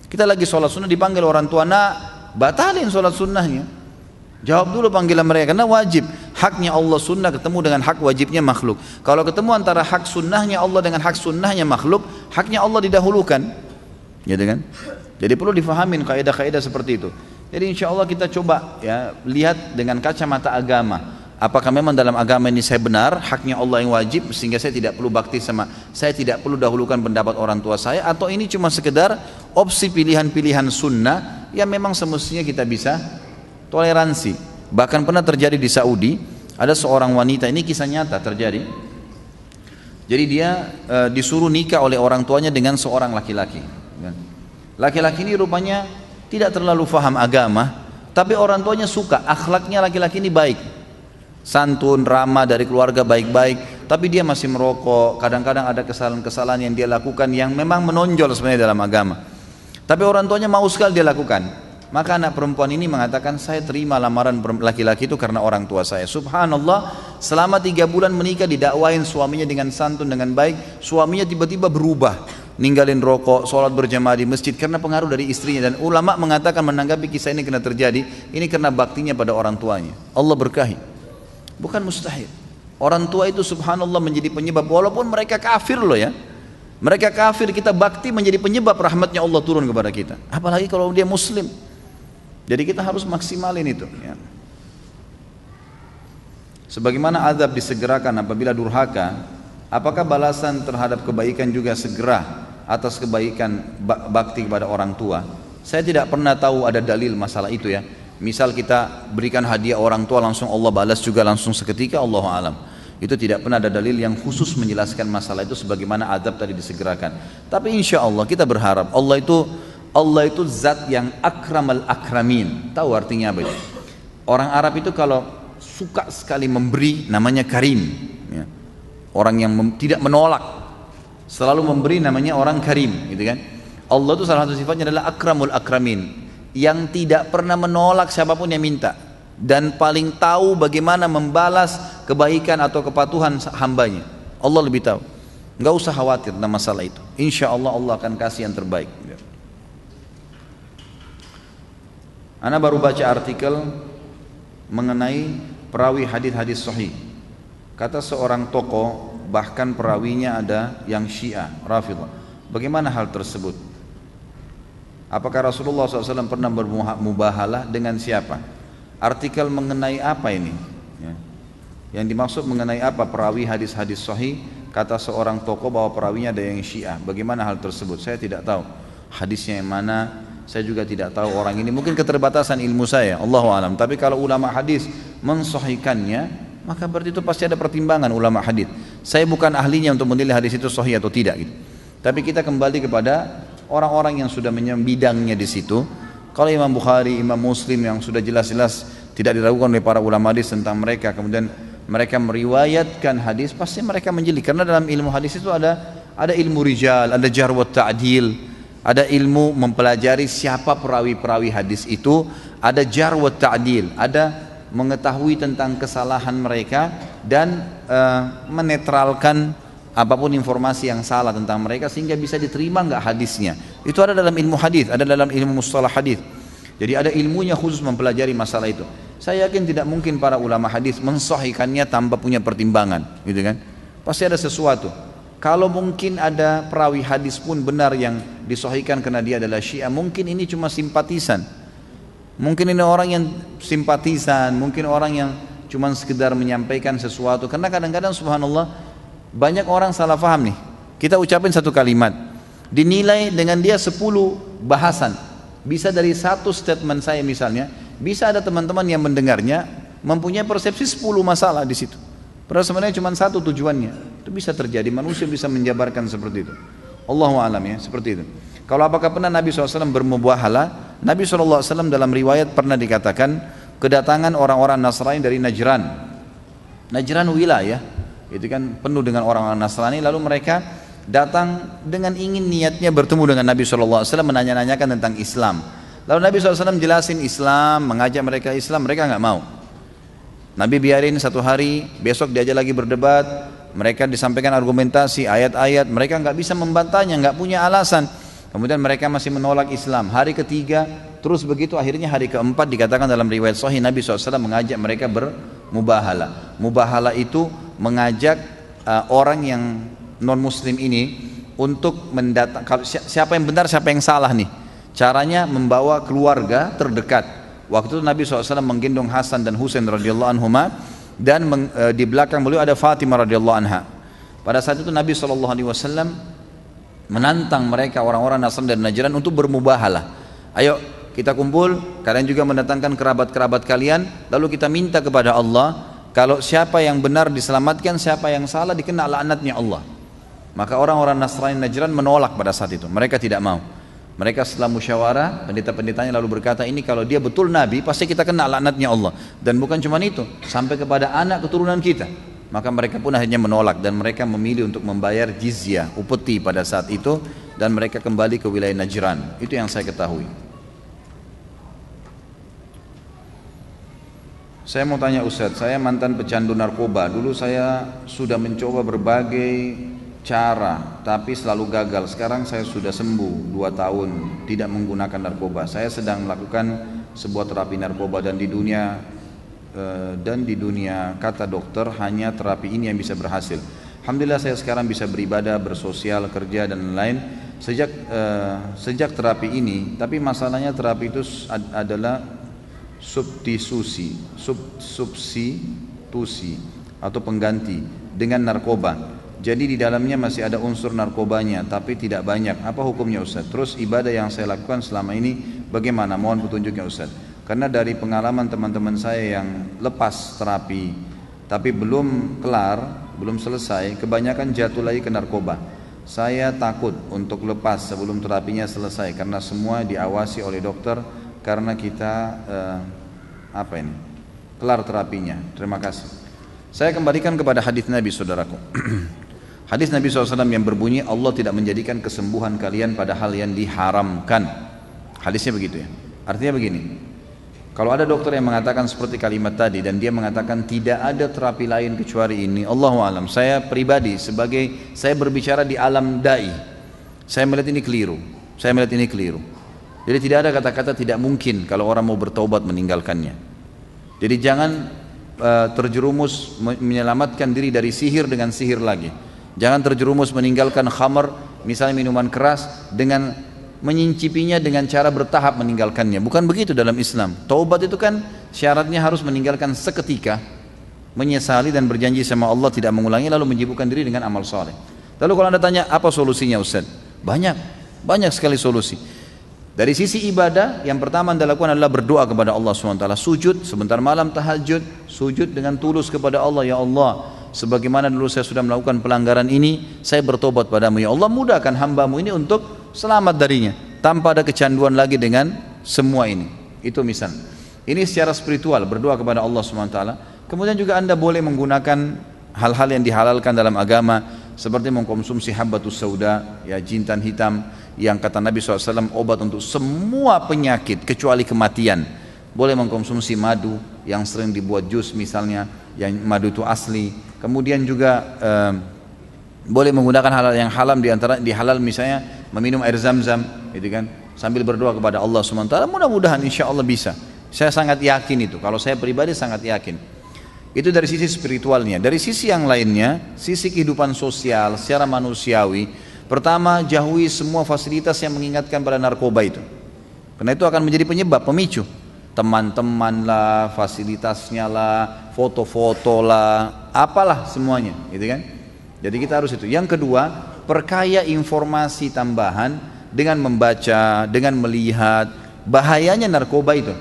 Kita lagi sholat sunnah dipanggil orang tua, nak batalin sholat sunnahnya. Jawab dulu panggilan mereka, karena wajib. Haknya Allah sunnah ketemu dengan hak wajibnya makhluk. Kalau ketemu antara hak sunnahnya Allah dengan hak sunnahnya makhluk, haknya Allah didahulukan, gitu kan? Jadi perlu difahamin kaidah-kaidah seperti itu. Jadi insya Allah kita coba ya lihat dengan kacamata agama. Apakah memang dalam agama ini saya benar, haknya Allah yang wajib, sehingga saya tidak perlu bakti sama, saya tidak perlu dahulukan pendapat orang tua saya, atau ini cuma sekedar opsi pilihan-pilihan sunnah yang memang semestinya kita bisa toleransi. Bahkan pernah terjadi di Saudi, ada seorang wanita, ini kisah nyata terjadi. Jadi dia disuruh nikah oleh orang tuanya dengan seorang laki-laki. Laki-laki ini rupanya tidak terlalu faham agama, tapi orang tuanya suka, akhlaknya laki-laki ini baik, santun, ramah, dari keluarga baik-baik, tapi dia masih merokok. Kadang-kadang ada kesalahan-kesalahan yang dia lakukan yang memang menonjol sebenarnya dalam agama, tapi orang tuanya mau sekali dia lakukan. Maka anak perempuan ini mengatakan, saya terima lamaran laki-laki itu karena orang tua saya. Subhanallah, selama 3 bulan menikah, didakwain suaminya dengan santun, dengan baik. Suaminya tiba-tiba berubah, ninggalin rokok, sholat berjamaah di masjid karena pengaruh dari istrinya. Dan ulama mengatakan, menanggapi kisah ini karena terjadi, ini karena baktinya pada orang tuanya. Allah berkahi. Bukan mustahil. Orang tua itu subhanallah menjadi penyebab, walaupun mereka kafir loh ya, mereka kafir, kita bakti menjadi penyebab rahmatnya Allah turun kepada kita. Apalagi kalau dia muslim. Jadi kita harus maksimalin itu ya. Sebagaimana azab disegerakan apabila durhaka, apakah balasan terhadap kebaikan juga segera atas kebaikan bakti kepada orang tua? Saya tidak pernah tahu ada dalil masalah itu ya. Misal kita berikan hadiah orang tua langsung Allah balas juga langsung seketika, Allahu a'lam. Itu tidak pernah ada dalil yang khusus menjelaskan masalah itu sebagaimana azab tadi disegerakan. Tapi insya Allah kita berharap, Allah itu zat yang akramal akramin. Tahu artinya apa itu? Orang Arab itu kalau suka sekali memberi namanya karim ya. Orang yang tidak menolak, selalu memberi namanya orang karim, gitu kan? Allah itu salah satu sifatnya adalah akramul akramin, yang tidak pernah menolak siapapun yang minta, dan paling tahu bagaimana membalas kebaikan atau kepatuhan hambanya. Allah lebih tahu. Nggak usah khawatir tentang masalah itu. Insya Allah Allah akan kasih yang terbaik. Ana baru baca artikel mengenai perawi hadis-hadis sahih. Kata seorang tokoh, bahkan perawinya ada yang Syiah, Rafidhah. Bagaimana hal tersebut? Apakah Rasulullah SAW pernah bermubahalah dengan siapa? Artikel mengenai apa ini? Ya. Yang dimaksud mengenai apa perawi hadis-hadis sahih? Kata seorang tokoh bahwa perawinya ada yang Syiah. Bagaimana hal tersebut? Saya tidak tahu hadisnya yang mana. Saya juga tidak tahu orang ini, mungkin keterbatasan ilmu saya, Allahu a'lam. Tapi kalau ulama hadis mensahihkannya, maka berarti itu pasti ada pertimbangan ulama hadis. Saya bukan ahlinya untuk menilai hadis itu sahih atau tidak gitu. Tapi kita kembali kepada orang-orang yang sudah bidangnya di situ. Kalau Imam Bukhari, Imam Muslim yang sudah jelas-jelas tidak diragukan oleh para ulama hadis tentang mereka, kemudian mereka meriwayatkan hadis, pasti mereka menjeli. Karena dalam ilmu hadis itu ada ilmu rijal, ada jarh wa ta'dil, ada ilmu mempelajari siapa perawi-perawi hadis itu, ada jarh wa ta'dil, ada mengetahui tentang kesalahan mereka dan menetralkan apapun informasi yang salah tentang mereka sehingga bisa diterima enggak hadisnya. Itu ada dalam ilmu hadis, ada dalam ilmu mustalah hadis. Jadi ada ilmunya khusus mempelajari masalah itu. Saya yakin tidak mungkin para ulama hadis mensahihkannya tanpa punya pertimbangan, gitu kan? Pasti ada sesuatu. Kalau mungkin ada perawi hadis pun benar yang disahihkan karena dia adalah Syiah, mungkin ini cuma simpatisan. Mungkin ini orang yang simpatisan, mungkin orang yang cuma sekedar menyampaikan sesuatu. Karena kadang-kadang subhanallah banyak orang salah faham nih. Kita ucapin satu kalimat, dinilai dengan dia 10 bahasan. Bisa dari satu statement saya misalnya, bisa ada teman-teman yang mendengarnya mempunyai persepsi 10 masalah di situ. Padahal sebenarnya cuma satu tujuannya. Itu bisa terjadi, manusia bisa menjabarkan seperti itu. Allahu a'lam ya, seperti itu. Kalau apakah pernah Nabi SAW bermubahala? Nabi SAW dalam riwayat pernah dikatakan kedatangan orang-orang Nasrani dari Najran. Najran wilayah, itu kan penuh dengan orang-orang Nasrani, lalu mereka datang dengan ingin niatnya bertemu dengan Nabi SAW, menanya-nanyakan tentang Islam. Lalu Nabi SAW jelasin Islam, mengajak mereka Islam, mereka nggak mau. Nabi biarin satu hari, besok diajak lagi berdebat, mereka disampaikan argumentasi, ayat-ayat, mereka nggak bisa membantahnya, nggak punya alasan. Kemudian mereka masih menolak Islam. Hari ketiga, terus begitu, akhirnya hari keempat dikatakan dalam riwayat Sahih Nabi SAW mengajak mereka bermubahala. Mubahala itu mengajak orang yang non muslim ini untuk mendatang siapa yang benar siapa yang salah nih. Caranya membawa keluarga terdekat. Waktu itu Nabi SAW menggendong Hasan dan Husain radhiyallahu anhuma, dan di belakang beliau ada Fatimah radhiyallahu anha. Pada saat itu Nabi SAW menantang mereka orang-orang Nasrani dan Najran untuk bermubahalah. Ayo kita kumpul, kalian juga mendatangkan kerabat-kerabat kalian, lalu kita minta kepada Allah, kalau siapa yang benar diselamatkan, siapa yang salah dikena laknatnya Allah. Maka orang-orang Nasrani Najran menolak pada saat itu, mereka tidak mau. Mereka setelah musyawarah, pendeta-pendetanya lalu berkata, ini kalau dia betul Nabi, pasti kita kena laknatnya Allah. Dan bukan cuma itu, sampai kepada anak keturunan kita. Maka mereka pun akhirnya menolak, dan mereka memilih untuk membayar jizyah, upeti pada saat itu, dan mereka kembali ke wilayah Najran. Itu yang saya ketahui. Saya mau tanya Ustadz, saya mantan pecandu narkoba. Dulu saya sudah mencoba berbagai cara, tapi selalu gagal. Sekarang saya sudah sembuh 2 tahun tidak menggunakan narkoba. Saya sedang melakukan sebuah terapi narkoba, dan di dunia kata dokter hanya terapi ini yang bisa berhasil. Alhamdulillah saya sekarang bisa beribadah, bersosial, kerja dan lain-lain sejak terapi ini. Tapi masalahnya terapi itu adalah substitusi atau pengganti dengan narkoba. Jadi di dalamnya masih ada unsur narkobanya, tapi tidak banyak. Apa hukumnya Ustaz? Terus ibadah yang saya lakukan selama ini bagaimana? Mohon petunjuknya Ustaz. Karena dari pengalaman teman-teman saya yang lepas terapi tapi belum kelar, belum selesai, kebanyakan jatuh lagi ke narkoba. Saya takut untuk lepas sebelum terapinya selesai, karena semua diawasi oleh dokter, karena kita kelar terapinya. Terima kasih. Saya kembalikan kepada hadis Nabi, saudaraku. Hadis Nabi SAW yang berbunyi, Allah tidak menjadikan kesembuhan kalian pada hal yang diharamkan. Hadisnya begitu ya. Artinya begini, kalau ada dokter yang mengatakan seperti kalimat tadi, dan dia mengatakan tidak ada terapi lain kecuali ini, Allahu a'lam. Saya pribadi, saya berbicara di alam da'i, saya melihat ini keliru. Jadi tidak ada kata-kata tidak mungkin kalau orang mau bertaubat meninggalkannya. Jadi jangan terjerumus menyelamatkan diri dari sihir dengan sihir lagi. Jangan terjerumus meninggalkan khamar, misalnya minuman keras, dengan menyicipinya dengan cara bertahap meninggalkannya. Bukan begitu dalam Islam. Taubat itu kan syaratnya harus meninggalkan seketika, menyesali dan berjanji sama Allah tidak mengulangi, lalu menyibukkan diri dengan amal soleh. Lalu kalau Anda tanya apa solusinya Ustaz? Banyak sekali solusi. Dari sisi ibadah, yang pertama Anda lakukan adalah berdoa kepada Allah SWT. Sujud, sebentar malam tahajud, sujud dengan tulus kepada Allah. Ya Allah, sebagaimana dulu saya sudah melakukan pelanggaran ini, saya bertobat padamu. Ya Allah, mudahkan hambamu ini untuk selamat darinya, tanpa ada kecanduan lagi dengan semua ini. Itu misal. Ini secara spiritual, berdoa kepada Allah SWT. Kemudian juga Anda boleh menggunakan hal-hal yang dihalalkan dalam agama, seperti mengkonsumsi habbatus sauda, ya, jintan hitam, yang kata Nabi SAW obat untuk semua penyakit kecuali kematian. Boleh mengkonsumsi madu yang sering dibuat jus misalnya, yang madu itu asli. Kemudian juga boleh menggunakan hal-hal yang haram, di halal misalnya meminum air zam-zam, gitu kan, sambil berdoa kepada Allah SWT. Mudah-mudahan insya Allah bisa. Saya sangat yakin itu, kalau saya pribadi sangat yakin. Itu dari sisi spiritualnya. Dari sisi yang lainnya, sisi kehidupan sosial secara manusiawi, pertama, jauhi semua fasilitas yang mengingatkan pada narkoba itu, karena itu akan menjadi penyebab, pemicu. Teman-teman lah, fasilitasnya lah, foto-foto lah, apalah semuanya, gitu kan. Jadi kita harus itu. Yang kedua, perkaya informasi tambahan dengan membaca, dengan melihat bahayanya narkoba itu.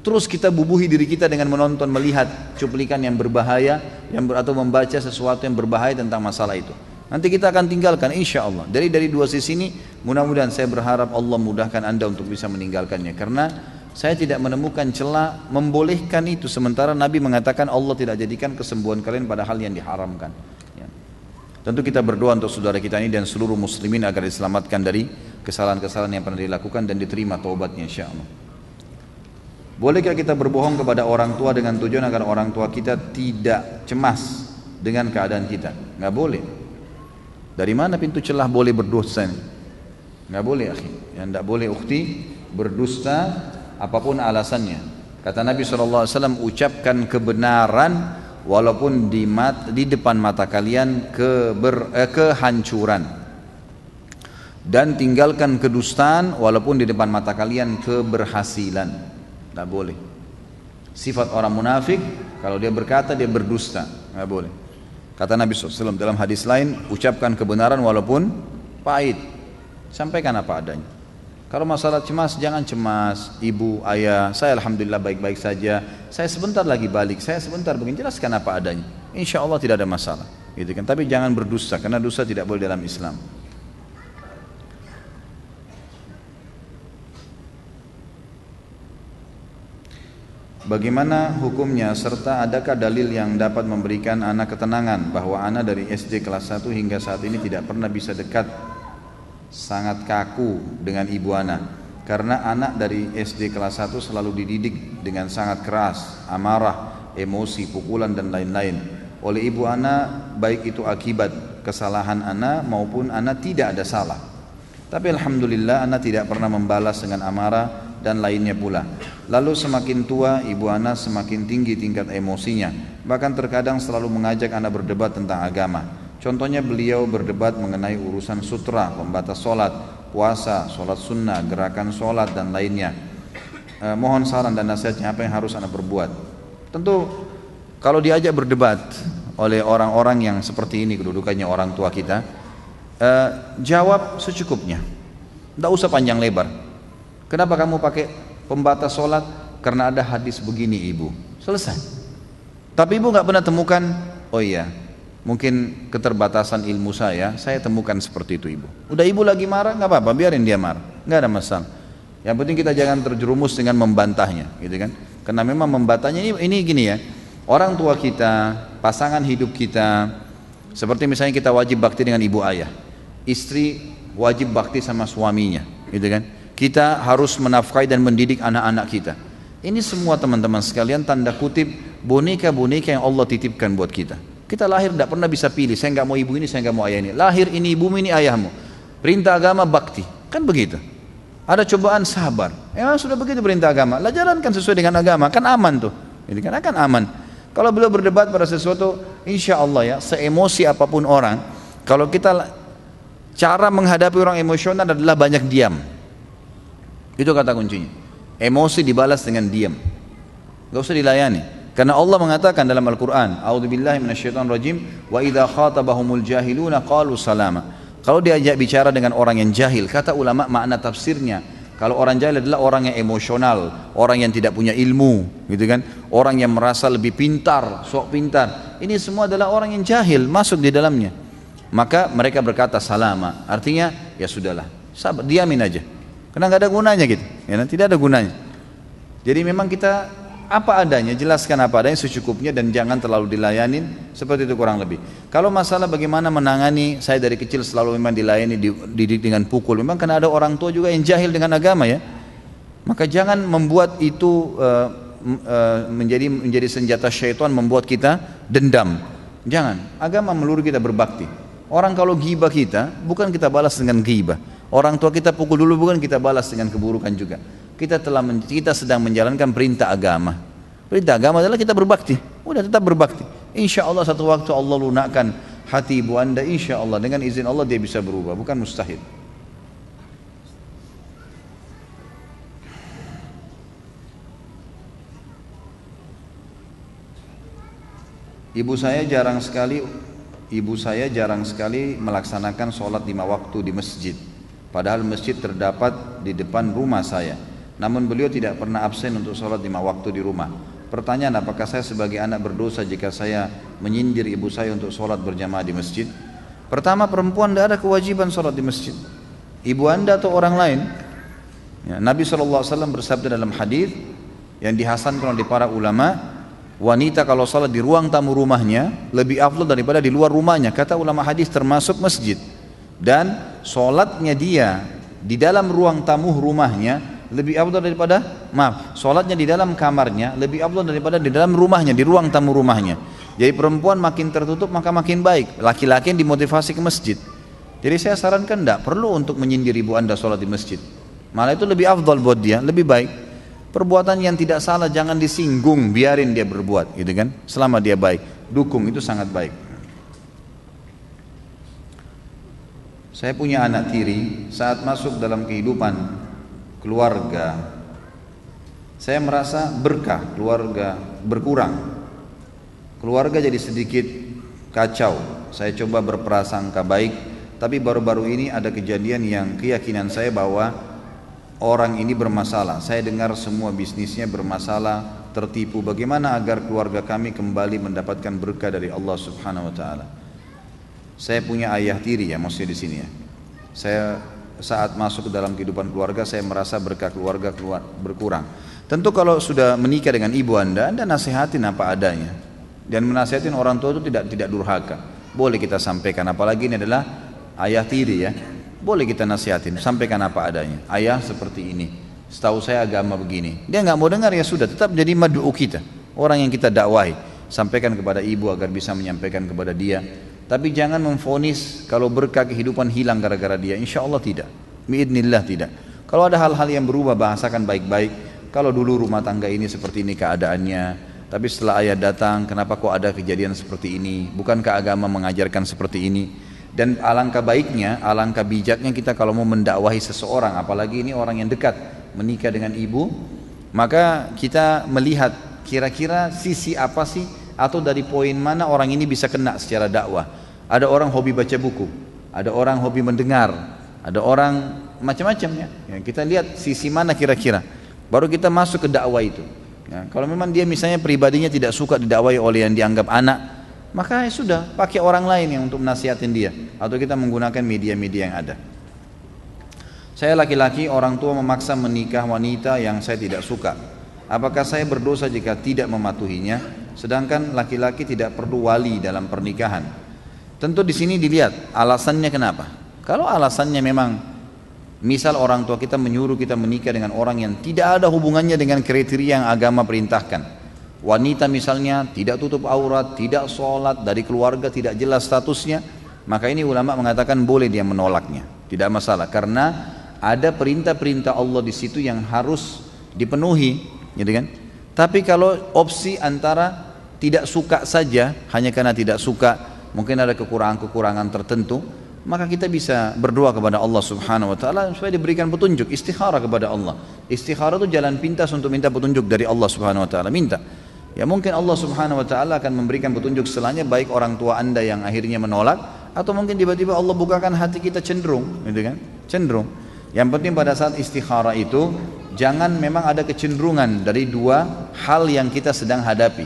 Terus kita bubuhi diri kita dengan menonton, melihat cuplikan yang berbahaya, atau membaca sesuatu yang berbahaya tentang masalah itu. Nanti kita akan tinggalkan insya Allah. Dari dua sisi ini, mudah-mudahan saya berharap Allah mudahkan Anda untuk bisa meninggalkannya. Karena saya tidak menemukan celah membolehkan itu, sementara Nabi mengatakan Allah tidak jadikan kesembuhan kalian pada hal yang diharamkan. Ya. Tentu kita berdoa untuk saudara kita ini dan seluruh muslimin agar diselamatkan dari kesalahan-kesalahan yang pernah dilakukan dan diterima taubatnya insya Allah. Bolehkah kita berbohong kepada orang tua dengan tujuan agar orang tua kita tidak cemas dengan keadaan kita? Nggak boleh. Dari mana pintu celah boleh berdusta ini? Nggak boleh akhi. Yang nggak boleh ukhti berdusta apapun alasannya. Kata Nabi SAW, ucapkan kebenaran walaupun di depan mata kalian kehancuran, dan tinggalkan kedustaan walaupun di depan mata kalian keberhasilan. Tidak boleh. Sifat orang munafik, kalau dia berkata dia berdusta, tidak boleh. Kata Nabi SAW dalam hadis lain, ucapkan kebenaran walaupun pahit, sampaikan apa adanya. Kalau masalah cemas, jangan cemas. Ibu, ayah, saya alhamdulillah baik-baik saja, saya sebentar lagi balik, saya sebentar begini, jelaskan apa adanya. Insya Allah tidak ada masalah, gitu kan. Tapi jangan berdusta, karena dusta tidak boleh dalam Islam. Bagaimana hukumnya, serta adakah dalil yang dapat memberikan anak ketenangan bahwa anak dari SD kelas 1 hingga saat ini tidak pernah bisa dekat, sangat kaku dengan ibu anak, karena anak dari SD kelas 1 selalu dididik dengan sangat keras, amarah, emosi, pukulan dan lain-lain oleh ibu anak, baik itu akibat kesalahan anak maupun anak tidak ada salah. Tapi alhamdulillah anak tidak pernah membalas dengan amarah dan lainnya pula. Lalu semakin tua ibu anak semakin tinggi tingkat emosinya, bahkan terkadang selalu mengajak anak berdebat tentang agama. Contohnya beliau berdebat mengenai urusan sutra, pembatas sholat, puasa, sholat sunnah, gerakan sholat dan lainnya. Mohon saran dan nasihatnya, apa yang harus anak berbuat. Tentu kalau diajak berdebat oleh orang-orang yang seperti ini kedudukannya orang tua kita, jawab secukupnya, tidak usah panjang lebar. Kenapa kamu pakai pembatas sholat? Karena ada hadis begini ibu, selesai. Tapi ibu nggak pernah temukan, oh iya mungkin keterbatasan ilmu saya temukan seperti itu ibu. Udah ibu lagi marah, nggak apa-apa, biarin dia marah, nggak ada masalah. Yang penting kita jangan terjerumus dengan membantahnya, gitu kan? Karena memang membantahnya ini gini ya, orang tua kita, pasangan hidup kita, seperti misalnya kita wajib bakti dengan ibu ayah, istri wajib bakti sama suaminya, gitu kan? Kita harus menafkahi dan mendidik anak-anak kita. Ini semua teman-teman sekalian tanda kutip boneka-boneka yang Allah titipkan buat kita. Kita lahir tidak pernah bisa pilih, saya nggak mau ibu ini, saya nggak mau ayah ini. Lahir ini ibumu, ini ayahmu. Perintah agama bakti, kan begitu. Ada cobaan sabar, emang sudah begitu perintah agama. Lah jalankan sesuai dengan agama, kan aman tuh. Ini kan akan aman. Kalau beliau berdebat pada sesuatu, insya Allah ya, seemosi apapun orang, kalau kita cara menghadapi orang emosional adalah banyak diam. Itu kata kuncinya. Emosi dibalas dengan diam. Gak usah dilayani. Karena Allah mengatakan dalam Al-Quran, A'udzubillahi minasyaitonirrajim, wa idza khatabahumul jahiluna qalu salama. Kalau diajak bicara dengan orang yang jahil, kata ulama makna tafsirnya, kalau orang jahil adalah orang yang emosional, orang yang tidak punya ilmu, gitu kan? Orang yang merasa lebih pintar, sok pintar. Ini semua adalah orang yang jahil, masuk di dalamnya. Maka mereka berkata salama, artinya ya sudahlah, sabar, diamin aja. Karena nggak ada gunanya gitu, ya, tidak ada gunanya. Jadi memang kita apa adanya, jelaskan apa adanya secukupnya dan jangan terlalu dilayanin, seperti itu kurang lebih. Kalau masalah bagaimana menangani, saya dari kecil selalu memang dilayani, dididik dengan pukul, memang karena ada orang tua juga yang jahil dengan agama ya. Maka jangan membuat itu menjadi senjata syaitan membuat kita dendam. Jangan, agama meluru kita berbakti. Orang kalau ghibah kita, bukan kita balas dengan ghibah. Orang tua kita pukul dulu, bukan kita balas dengan keburukan juga. Kita sedang menjalankan perintah agama. Perintah agama adalah kita berbakti. Udah tetap berbakti. Insya Allah satu waktu Allah lunakkan hati ibu anda. Insya Allah dengan izin Allah dia bisa berubah. Bukan mustahil. Ibu saya jarang sekali melaksanakan sholat 5 waktu di masjid. Padahal masjid terdapat di depan rumah saya. Namun beliau tidak pernah absen untuk sholat 5 waktu di rumah. Pertanyaan, apakah saya sebagai anak berdosa jika saya menyindir ibu saya untuk sholat berjamaah di masjid? Pertama, perempuan tidak ada kewajiban sholat di masjid. Ibu anda atau orang lain. Ya, Nabi SAW bersabda dalam hadis yang dihasankan oleh para ulama, wanita kalau sholat di ruang tamu rumahnya lebih afdal daripada di luar rumahnya. Kata ulama hadis termasuk masjid. Dan sholatnya dia di dalam ruang tamu rumahnya lebih afdal daripada, sholatnya di dalam kamarnya lebih afdal daripada di dalam rumahnya, di ruang tamu rumahnya. Jadi perempuan makin tertutup maka makin baik. Laki-laki yang dimotivasi ke masjid. Jadi saya sarankan tidak perlu untuk menyindir ibu anda sholat di masjid. Malah itu lebih afdal buat dia, lebih baik. Perbuatan yang tidak salah jangan disinggung, biarin dia berbuat, gitu kan? Selama dia baik, dukung, itu sangat baik. Saya punya anak tiri, saat masuk dalam kehidupan keluarga, saya merasa berkah keluarga berkurang. Keluarga jadi sedikit kacau. Saya coba berprasangka baik, tapi baru-baru ini ada kejadian yang keyakinan saya bahwa orang ini bermasalah. Saya dengar semua bisnisnya bermasalah, tertipu. Bagaimana agar keluarga kami kembali mendapatkan berkah dari Allah Subhanahu wa taala? Saya punya ayah tiri ya, maksudnya di sini ya. Saya saat masuk ke dalam kehidupan keluarga, saya merasa berkah keluarga berkurang. Tentu kalau sudah menikah dengan ibu anda nasihatin apa adanya. Dan menasihatin orang tua itu tidak durhaka. Boleh kita sampaikan, apalagi ini adalah ayah tiri ya. Boleh kita nasihatin, sampaikan apa adanya. Ayah seperti ini, setahu saya agama begini. Dia nggak mau dengar ya sudah, tetap jadi mad'u kita, orang yang kita dakwahi. Sampaikan kepada ibu agar bisa menyampaikan kepada dia. Tapi jangan memvonis kalau berkah kehidupan hilang gara-gara dia. Insya Allah tidak, biidznillah tidak. Kalau ada hal-hal yang berubah, bahasakan baik-baik. Kalau dulu rumah tangga ini seperti ini keadaannya, tapi setelah ayah datang, kenapa kok ada kejadian seperti ini? Bukankah agama mengajarkan seperti ini? Dan alangkah baiknya, alangkah bijaknya kita kalau mau mendakwahi seseorang, apalagi ini orang yang dekat, menikah dengan ibu, maka kita melihat kira-kira sisi apa sih, atau dari poin mana orang ini bisa kena secara dakwah. Ada orang hobi baca buku, ada orang hobi mendengar, ada orang macam-macam ya. Kita lihat sisi mana kira-kira, baru kita masuk ke dakwah itu. Ya, kalau memang dia misalnya pribadinya tidak suka didakwahi oleh yang dianggap anak, maka ya sudah, pakai orang lain yang untuk menasihatin dia, atau kita menggunakan media-media yang ada. Saya laki-laki, orang tua memaksa menikah wanita yang saya tidak suka. Apakah saya berdosa jika tidak mematuhinya? Sedangkan laki-laki tidak perlu wali dalam pernikahan. Tentu di sini dilihat alasannya kenapa. Kalau alasannya memang, misal orang tua kita menyuruh kita menikah dengan orang yang tidak ada hubungannya dengan kriteria yang agama perintahkan. Wanita misalnya tidak tutup aurat, tidak sholat, dari keluarga tidak jelas statusnya, maka ini ulama mengatakan boleh dia menolaknya, tidak masalah, karena ada perintah-perintah Allah di situ yang harus dipenuhi, gitu kan? Tapi kalau opsi antara tidak suka saja, hanya karena tidak suka, mungkin ada kekurangan-kekurangan tertentu, maka kita bisa berdoa kepada Allah Subhanahu wa taala supaya diberikan petunjuk, istikharah kepada Allah. Istikharah itu jalan pintas untuk minta petunjuk dari Allah Subhanahu wa taala, minta. Ya mungkin Allah Subhanahu wa taala akan memberikan petunjuk setelahnya, baik orang tua anda yang akhirnya menolak, atau mungkin tiba-tiba Allah bukakan hati kita cenderung, gitu kan? Cenderung. Yang penting pada saat istikharah itu jangan memang ada kecenderungan dari dua hal yang kita sedang hadapi,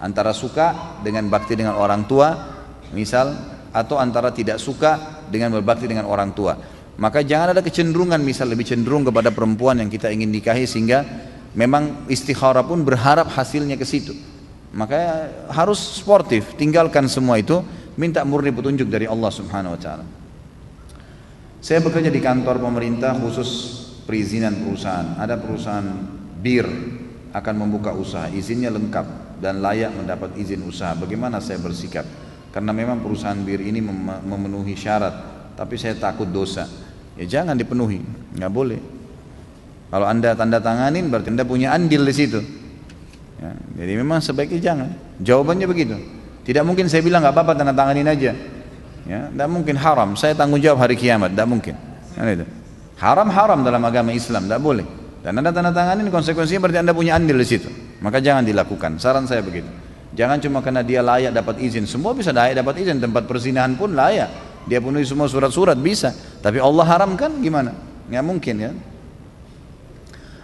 antara suka dengan bakti dengan orang tua misal, atau antara tidak suka dengan berbakti dengan orang tua. Maka jangan ada kecenderungan, misal lebih cenderung kepada perempuan yang kita ingin nikahi sehingga memang istikharah pun berharap hasilnya ke situ. Makanya harus sportif, tinggalkan semua itu, minta murni petunjuk dari Allah Subhanahu wa taala. Saya bekerja di kantor pemerintah khusus perizinan perusahaan. Ada perusahaan bir akan membuka usaha, izinnya lengkap dan layak mendapat izin usaha. Bagaimana saya bersikap? Karena memang perusahaan bir ini memenuhi syarat, tapi saya takut dosa. Ya jangan dipenuhi, nggak boleh. Kalau anda tanda tanganin berarti anda punya andil di situ. Ya, jadi memang sebaiknya jangan. Jawabannya begitu. Tidak mungkin saya bilang nggak apa-apa tanda tanganin aja. Ya, tidak mungkin haram. Saya tanggung jawab hari kiamat. Tidak mungkin. Kan itu. Haram dalam agama Islam. Tidak boleh. Dan anda tanda tanganin konsekuensinya berarti anda punya andil di situ. Maka jangan dilakukan. Saran saya begitu. Jangan cuma karena dia layak dapat izin. Semua bisa layak dapat izin. Tempat perzinahan pun layak. Dia penuhi semua surat-surat bisa. Tapi Allah haramkan gimana? Nggak mungkin ya.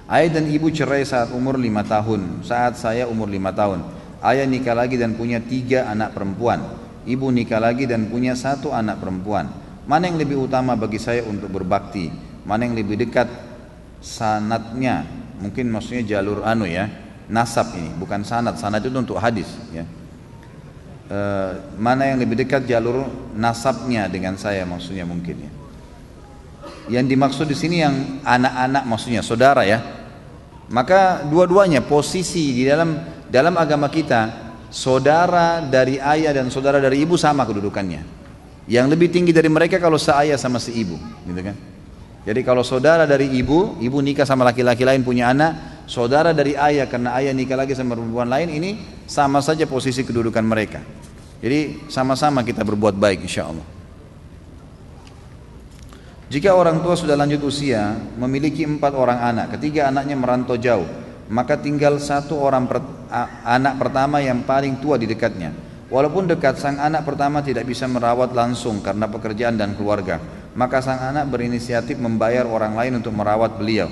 Ayah dan ibu cerai saat umur 5 tahun. Saat saya umur 5 tahun. Ayah nikah lagi dan punya 3 anak perempuan. Ibu nikah lagi dan punya 1 anak perempuan. Mana yang lebih utama bagi saya untuk berbakti? Mana yang lebih dekat sanatnya? Mungkin maksudnya jalur nasab ini, bukan sanad. Sanad itu untuk hadis ya. Mana yang lebih dekat jalur nasabnya dengan saya maksudnya mungkin ya. Yang dimaksud di sini yang anak-anak maksudnya saudara ya. Maka dua-duanya posisi di dalam agama kita, saudara dari ayah dan saudara dari ibu sama kedudukannya. Yang lebih tinggi dari mereka kalau seayah sama seibu, gitu kan? Jadi kalau saudara dari ibu nikah sama laki-laki lain punya anak, saudara dari ayah karena ayah nikah lagi sama perempuan lain, ini sama saja posisi kedudukan mereka. Jadi sama-sama kita berbuat baik insya Allah. Jika orang tua sudah lanjut usia, memiliki 4 orang anak, ketiga anaknya merantau jauh, maka tinggal 1 orang anak pertama yang paling tua di dekatnya. Walaupun dekat, sang anak pertama tidak bisa merawat langsung karena pekerjaan dan keluarga, maka sang anak berinisiatif membayar orang lain untuk merawat beliau.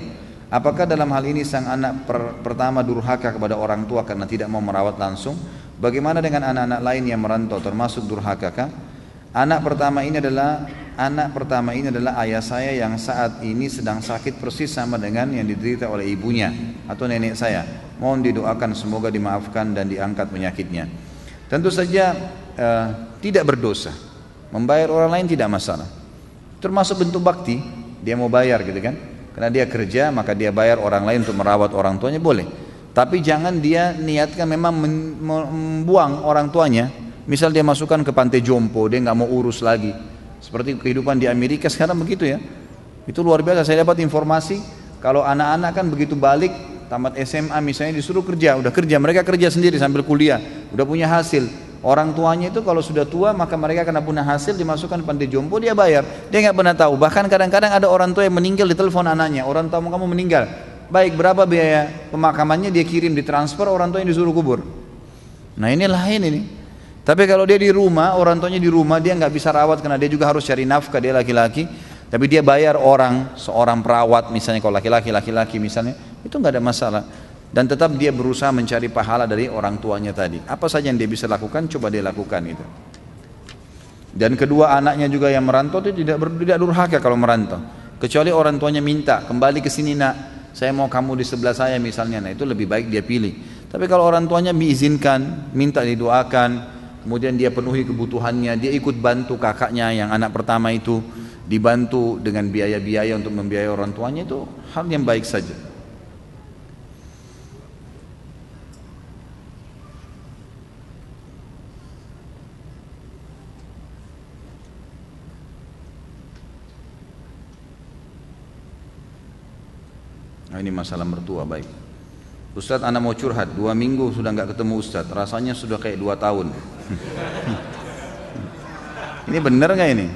Apakah dalam hal ini sang anak pertama durhaka kepada orang tua karena tidak mau merawat langsung? Bagaimana dengan anak-anak lain yang merantau, termasuk durhakakah? Anak pertama ini adalah ayah saya yang saat ini sedang sakit persis sama dengan yang diderita oleh ibunya atau nenek saya. Mohon didoakan semoga dimaafkan dan diangkat penyakitnya. Tentu saja tidak berdosa. Membayar orang lain tidak masalah. Termasuk bentuk bakti, dia mau bayar gitu kan. Karena dia kerja maka dia bayar orang lain untuk merawat orang tuanya boleh. Tapi jangan dia niatkan memang membuang orang tuanya. Misal dia masukkan ke pantai jompo, dia nggak mau urus lagi. Seperti kehidupan di Amerika sekarang begitu ya. Itu luar biasa. Saya dapat informasi kalau anak-anak kan begitu balik tamat SMA misalnya disuruh kerja, udah kerja, mereka kerja sendiri sambil kuliah, udah punya hasil. Orang tuanya itu kalau sudah tua maka mereka kena punya hasil dimasukkan pantai jompo, dia bayar. Dia nggak pernah tahu. Bahkan kadang-kadang ada orang tua yang meninggal ditelepon anaknya, orang tua kamu meninggal. Baik, berapa biaya pemakamannya, dia kirim ditransfer, orang tua yang disuruh kubur. Nah ini lain ini. Tapi kalau dia di rumah, orang tuanya di rumah, dia nggak bisa rawat karena dia juga harus cari nafkah, dia laki-laki. Tapi dia bayar seorang perawat misalnya, kalau laki-laki misalnya, itu nggak ada masalah. Dan tetap dia berusaha mencari pahala dari orang tuanya tadi. Apa saja yang dia bisa lakukan, coba dia lakukan itu. Dan kedua anaknya juga yang merantau itu tidak durhaka kalau merantau. Kecuali orang tuanya minta, kembali ke sini nak, saya mau kamu di sebelah saya misalnya, nah itu lebih baik dia pilih. Tapi kalau orang tuanya mengizinkan, minta didoakan, kemudian dia penuhi kebutuhannya, dia ikut bantu kakaknya yang anak pertama itu, dibantu dengan biaya-biaya untuk membiayai orang tuanya, itu hal yang baik saja. Nah, ini masalah mertua, baik. Ustadz, anak mau curhat, 2 minggu sudah nggak ketemu Ustadz, rasanya sudah kayak 2 tahun. Ini benar nggak ini?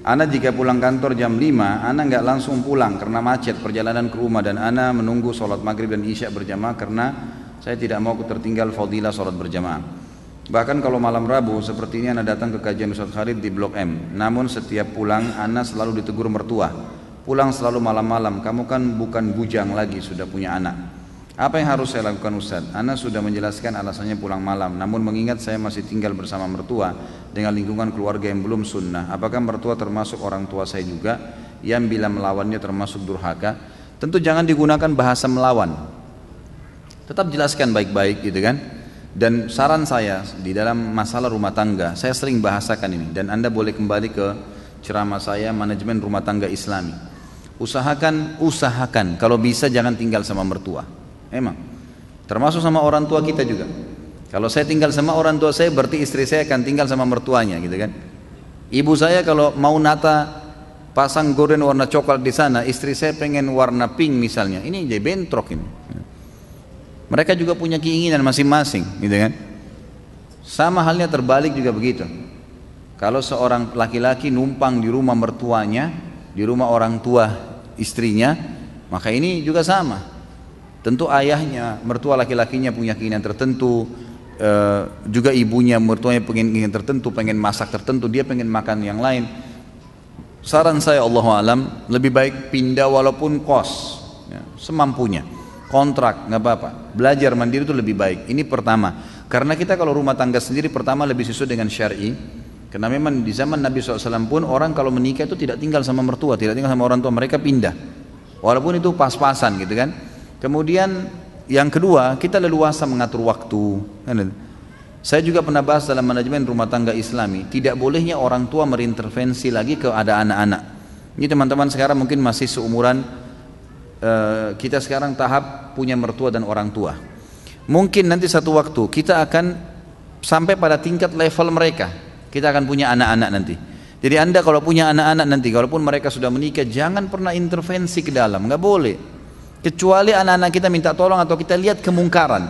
Ana jika pulang kantor jam 5, Ana nggak langsung pulang karena macet perjalanan ke rumah, dan Ana menunggu sholat maghrib dan isya berjamaah karena saya tidak mau tertinggal fadilah sholat berjamaah. Bahkan kalau malam Rabu seperti ini Ana datang ke kajian Ustadz Khalid di Blok M. Namun setiap pulang Ana selalu ditegur mertua. Pulang selalu malam-malam, kamu kan bukan bujang lagi, sudah punya anak. Apa yang harus saya lakukan Ustaz? Ana sudah menjelaskan alasannya pulang malam, namun mengingat saya masih tinggal bersama mertua dengan lingkungan keluarga yang belum sunnah, apakah mertua termasuk orang tua saya juga yang bila melawannya termasuk durhaka? tentu jangan digunakan bahasa melawan. Tetap jelaskan baik-baik gitu kan. Dan saran saya di dalam masalah rumah tangga, saya sering bahasakan ini, dan Anda boleh kembali ke ceramah saya manajemen rumah tangga Islami. Usahakan kalau bisa jangan tinggal sama mertua. Emang termasuk sama orang tua kita juga. Kalau saya tinggal sama orang tua saya, berarti istri saya akan tinggal sama mertuanya gitu kan. Ibu saya kalau mau nata pasang gorden warna coklat di sana, istri saya pengen warna pink misalnya, ini jadi bentrok ini. Mereka juga punya keinginan masing-masing gitu kan. Sama halnya terbalik juga begitu. Kalau seorang laki-laki numpang di rumah mertuanya, di rumah orang tua istrinya, maka ini juga sama. Tentu ayahnya, mertua laki-lakinya punya keinginan tertentu, juga ibunya, mertuanya pengen keinginan tertentu, pengen masak tertentu, dia pengen makan yang lain. Saran saya Allahu alam, lebih baik pindah walaupun kos ya, semampunya. Kontrak nggak apa-apa, belajar mandiri itu lebih baik. Ini pertama, karena kita kalau rumah tangga sendiri pertama lebih sesuai dengan syar'i. Karena memang di zaman Nabi SAW pun orang kalau menikah itu tidak tinggal sama mertua, tidak tinggal sama orang tua, mereka pindah. Walaupun itu pas-pasan gitu kan. Kemudian yang kedua, kita leluasa mengatur waktu. Saya juga pernah bahas dalam manajemen rumah tangga Islami, tidak bolehnya orang tua berintervensi lagi ke ada anak-anak. Ini teman-teman sekarang mungkin masih seumuran kita sekarang tahap punya mertua dan orang tua. Mungkin nanti satu waktu kita akan sampai pada tingkat level mereka. Kita akan punya anak-anak nanti. Jadi Anda kalau punya anak-anak nanti, kalaupun mereka sudah menikah, jangan pernah intervensi ke dalam, nggak boleh. Kecuali anak-anak kita minta tolong atau kita lihat kemungkaran.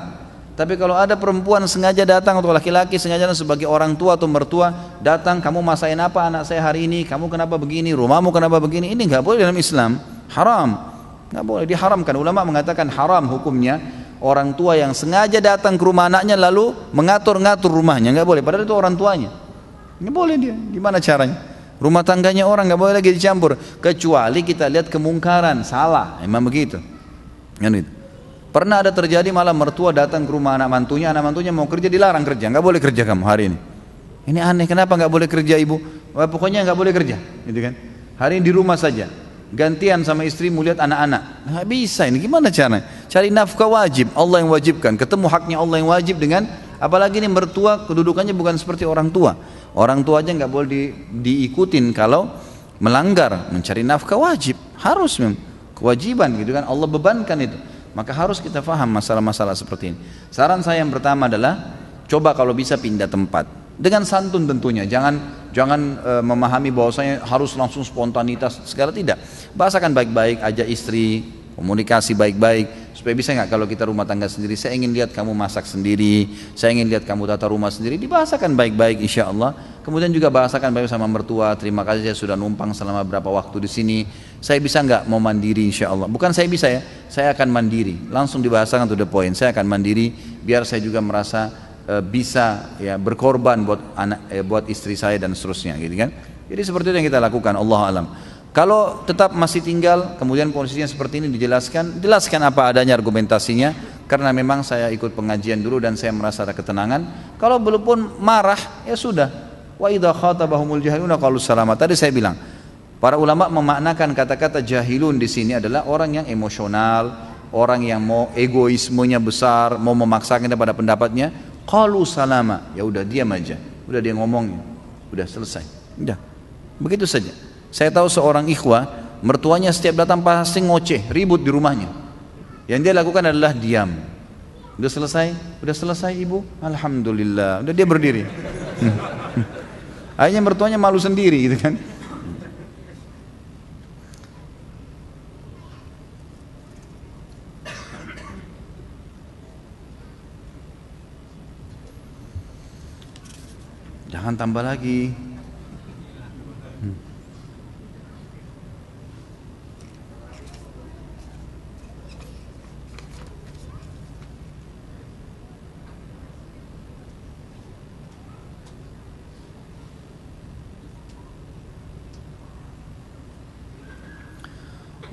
Tapi kalau ada perempuan sengaja datang atau laki-laki sengaja datang sebagai orang tua atau mertua, datang, kamu masain apa anak saya hari ini, kamu kenapa begini, rumahmu kenapa begini, ini nggak boleh dalam Islam, haram. Nggak boleh, diharamkan. Ulama mengatakan haram hukumnya orang tua yang sengaja datang ke rumah anaknya lalu mengatur-ngatur rumahnya, nggak boleh, padahal itu orang tuanya. Nggak boleh dia, gimana caranya? Rumah tangganya orang nggak boleh lagi dicampur, kecuali kita lihat kemungkaran, salah, emang begitu. Pernah ada terjadi malah mertua datang ke rumah anak mantunya mau kerja, dilarang kerja, nggak boleh kerja kamu hari ini. Ini aneh, kenapa nggak boleh kerja ibu? Wah, pokoknya nggak boleh kerja, gitu kan? Hari ini di rumah saja. Gantian sama istri melihat anak-anak, nggak bisa ini, gimana caranya? Cari nafkah wajib, Allah yang wajibkan, ketemu haknya Allah yang wajib dengan, apalagi ini mertua kedudukannya bukan seperti orang tua. Orang tua aja nggak boleh diikutin kalau melanggar, mencari nafkah wajib, harus memang kewajiban gitu kan, Allah bebankan itu. Maka harus kita faham masalah-masalah seperti ini. Saran saya yang pertama adalah coba kalau bisa pindah tempat. Dengan santun tentunya, jangan memahami bahwasanya harus langsung spontanitas segala, tidak. Bahasakan baik-baik, ajak istri, komunikasi baik-baik, supaya bisa nggak kalau kita rumah tangga sendiri, saya ingin lihat kamu masak sendiri, saya ingin lihat kamu tata rumah sendiri, dibahasakan baik-baik insya Allah. Kemudian juga bahasakan baik sama mertua, terima kasih saya sudah numpang selama berapa waktu di sini, saya bisa nggak mau mandiri insya Allah. Bukan saya bisa ya, saya akan mandiri, langsung dibahasakan to the point, saya akan mandiri biar saya juga merasa bisa ya berkorban buat buat istri saya dan seterusnya gitu kan. Jadi seperti itu yang kita lakukan, Allah alam. Kalau tetap masih tinggal kemudian posisinya seperti ini, jelaskan apa adanya argumentasinya, karena memang saya ikut pengajian dulu dan saya merasa ada ketenangan. Kalau belum pun marah ya sudah, wa idza khatabahumul jahiluna qalu salama. Tadi saya bilang para ulama memaknakan kata-kata jahilun di sini adalah orang yang emosional, orang yang mau egoismenya besar, mau memaksakan pada pendapatnya. Qalu salama, ya udah diam aja, udah dia ngomongnya, udah selesai, udah begitu saja. Saya tahu seorang ikhwah, mertuanya setiap datang pasti ngoceh, ribut di rumahnya. Yang dia lakukan adalah diam. Udah selesai ibu, alhamdulillah, udah dia berdiri. Akhirnya mertuanya malu sendiri gitu kan. Jangan tambah lagi.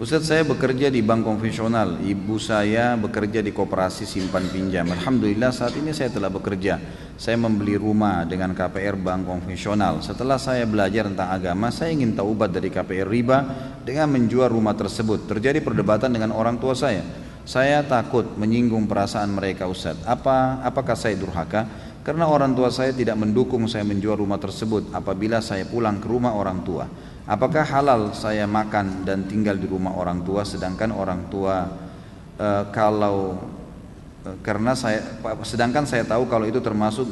Ustadz, saya bekerja di bank konvensional, ibu saya bekerja di koperasi simpan pinjam. Alhamdulillah saat ini saya telah bekerja. Saya membeli rumah dengan KPR bank konvensional. Setelah saya belajar tentang agama, saya ingin taubat dari KPR riba dengan menjual rumah tersebut. Terjadi perdebatan dengan orang tua saya. Saya takut menyinggung perasaan mereka, Ustadz. Apakah saya durhaka? Karena orang tua saya tidak mendukung saya menjual rumah tersebut apabila saya pulang ke rumah orang tua. Apakah halal saya makan dan tinggal di rumah orang tua sedangkan orang tua sedangkan saya tahu kalau itu termasuk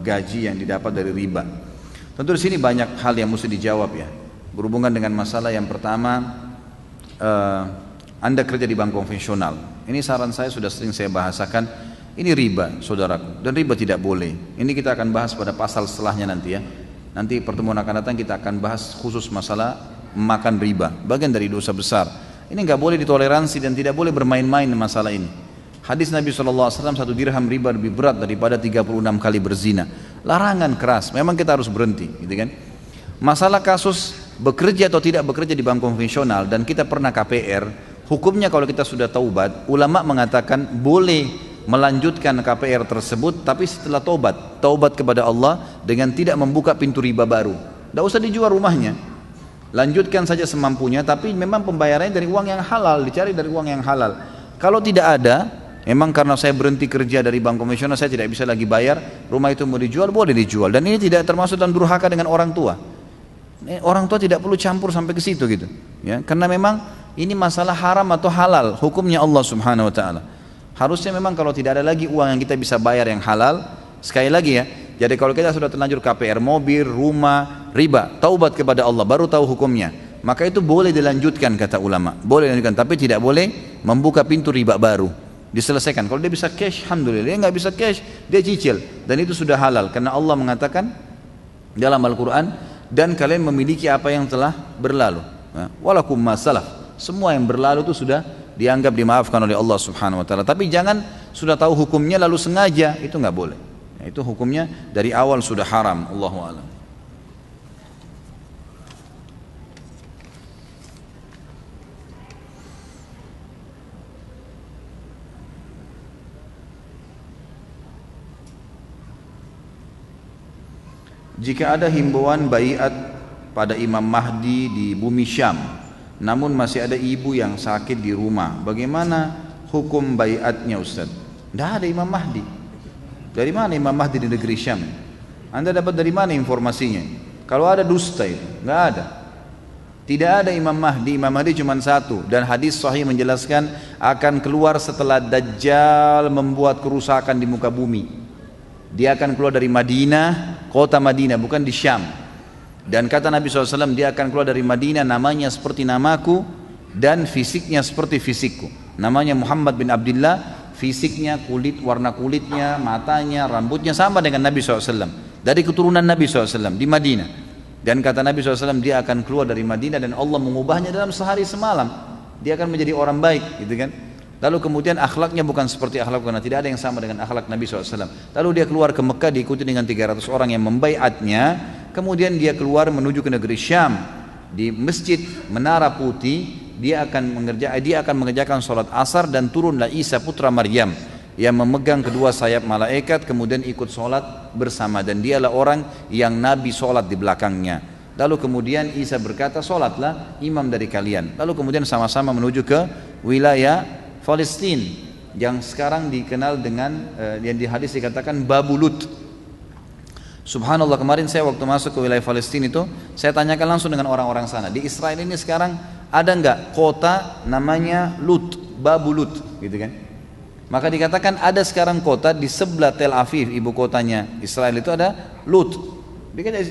gaji yang didapat dari riba. Tentu di sini banyak hal yang mesti dijawab ya. Berhubungan dengan masalah yang pertama, Anda kerja di bank konvensional. Ini saran saya sudah sering saya bahasakan. Ini riba, saudaraku, dan riba tidak boleh. Ini kita akan bahas pada pasal setelahnya nanti ya. Nanti pertemuan akan datang kita akan bahas khusus masalah makan riba, bagian dari dosa besar. Ini nggak boleh ditoleransi dan tidak boleh bermain-main masalah ini. Hadis Nabi SAW, 1 dirham riba lebih berat daripada 36 kali berzina. Larangan keras, memang kita harus berhenti, gitu kan? Masalah kasus bekerja atau tidak bekerja di bank konvensional dan kita pernah KPR, hukumnya kalau kita sudah taubat, ulama mengatakan boleh melanjutkan KPR tersebut tapi setelah taubat kepada Allah dengan tidak membuka pintu riba baru. Tidak usah dijual rumahnya, lanjutkan saja semampunya, tapi memang pembayarannya dari uang yang halal, dicari dari uang yang halal. Kalau tidak ada, memang karena saya berhenti kerja dari bank konvensional, saya tidak bisa lagi bayar, rumah itu mau dijual, boleh dijual. Dan ini tidak termasuk dalam durhaka dengan orang tua. Orang tua tidak perlu campur sampai ke situ gitu ya, karena memang ini masalah haram atau halal, hukumnya Allah Subhanahu wa taala. Harusnya memang kalau tidak ada lagi uang yang kita bisa bayar yang halal, sekali lagi ya, jadi kalau kita sudah terlanjur KPR mobil, rumah, riba, taubat kepada Allah, baru tahu hukumnya, maka itu boleh dilanjutkan kata ulama, boleh dilanjutkan, tapi tidak boleh membuka pintu riba baru, diselesaikan. Kalau dia bisa cash, alhamdulillah. Dia nggak bisa cash, dia cicil, dan itu sudah halal, karena Allah mengatakan dalam Al-Quran, dan kalian memiliki apa yang telah berlalu, walakum ma salaf, semua yang berlalu itu sudah dianggap dimaafkan oleh Allah Subhanahu wa taala. Tapi jangan sudah tahu hukumnya lalu sengaja, itu nggak boleh. Itu hukumnya dari awal sudah haram. Allahu a'lam. Jika ada himbauan baiat pada Imam Mahdi di bumi Syam, namun masih ada ibu yang sakit di rumah, bagaimana hukum baiatnya Ustaz? Tidak ada Imam Mahdi. Dari mana Imam Mahdi di negeri Syam? Anda dapat dari mana informasinya? Kalau ada dusta itu, nggak ada. Tidak ada Imam Mahdi. Imam Mahdi cuma satu, dan hadis sahih menjelaskan akan keluar setelah Dajjal membuat kerusakan di muka bumi. Dia akan keluar dari Madinah, kota Madinah, bukan di Syam. Dan kata Nabi SAW, dia akan keluar dari Madinah, namanya seperti namaku dan fisiknya seperti fisikku. Namanya Muhammad bin Abdullah, fisiknya, warna kulitnya, matanya, rambutnya sama dengan Nabi SAW. Dari keturunan Nabi SAW di Madinah. Dan kata Nabi SAW, dia akan keluar dari Madinah dan Allah mengubahnya dalam sehari semalam. Dia akan menjadi orang baik, gitu kan? Lalu kemudian akhlaknya bukan seperti akhlak, karena tidak ada yang sama dengan akhlak Nabi SAW. Lalu dia keluar ke Mekah diikuti dengan 300 orang yang membaiatnya. Kemudian dia keluar menuju ke negeri Syam. Di masjid Menara Putih dia akan mengerjakan sholat asar, dan turunlah Isa putra Maryam yang memegang kedua sayap malaikat, kemudian ikut sholat bersama, dan dialah orang yang Nabi sholat di belakangnya. Lalu kemudian Isa berkata, sholatlah imam dari kalian. Lalu kemudian sama-sama menuju ke wilayah Palestina yang sekarang dikenal dengan yang di hadis dikatakan Babulut. Subhanallah, kemarin saya waktu masuk ke wilayah Palestina itu, saya tanyakan langsung dengan orang-orang sana. Di Israel ini sekarang ada nggak kota namanya Lut, Babulut, gitu kan? Maka dikatakan ada sekarang kota di sebelah Tel Aviv, ibu kotanya Israel itu ada Lut.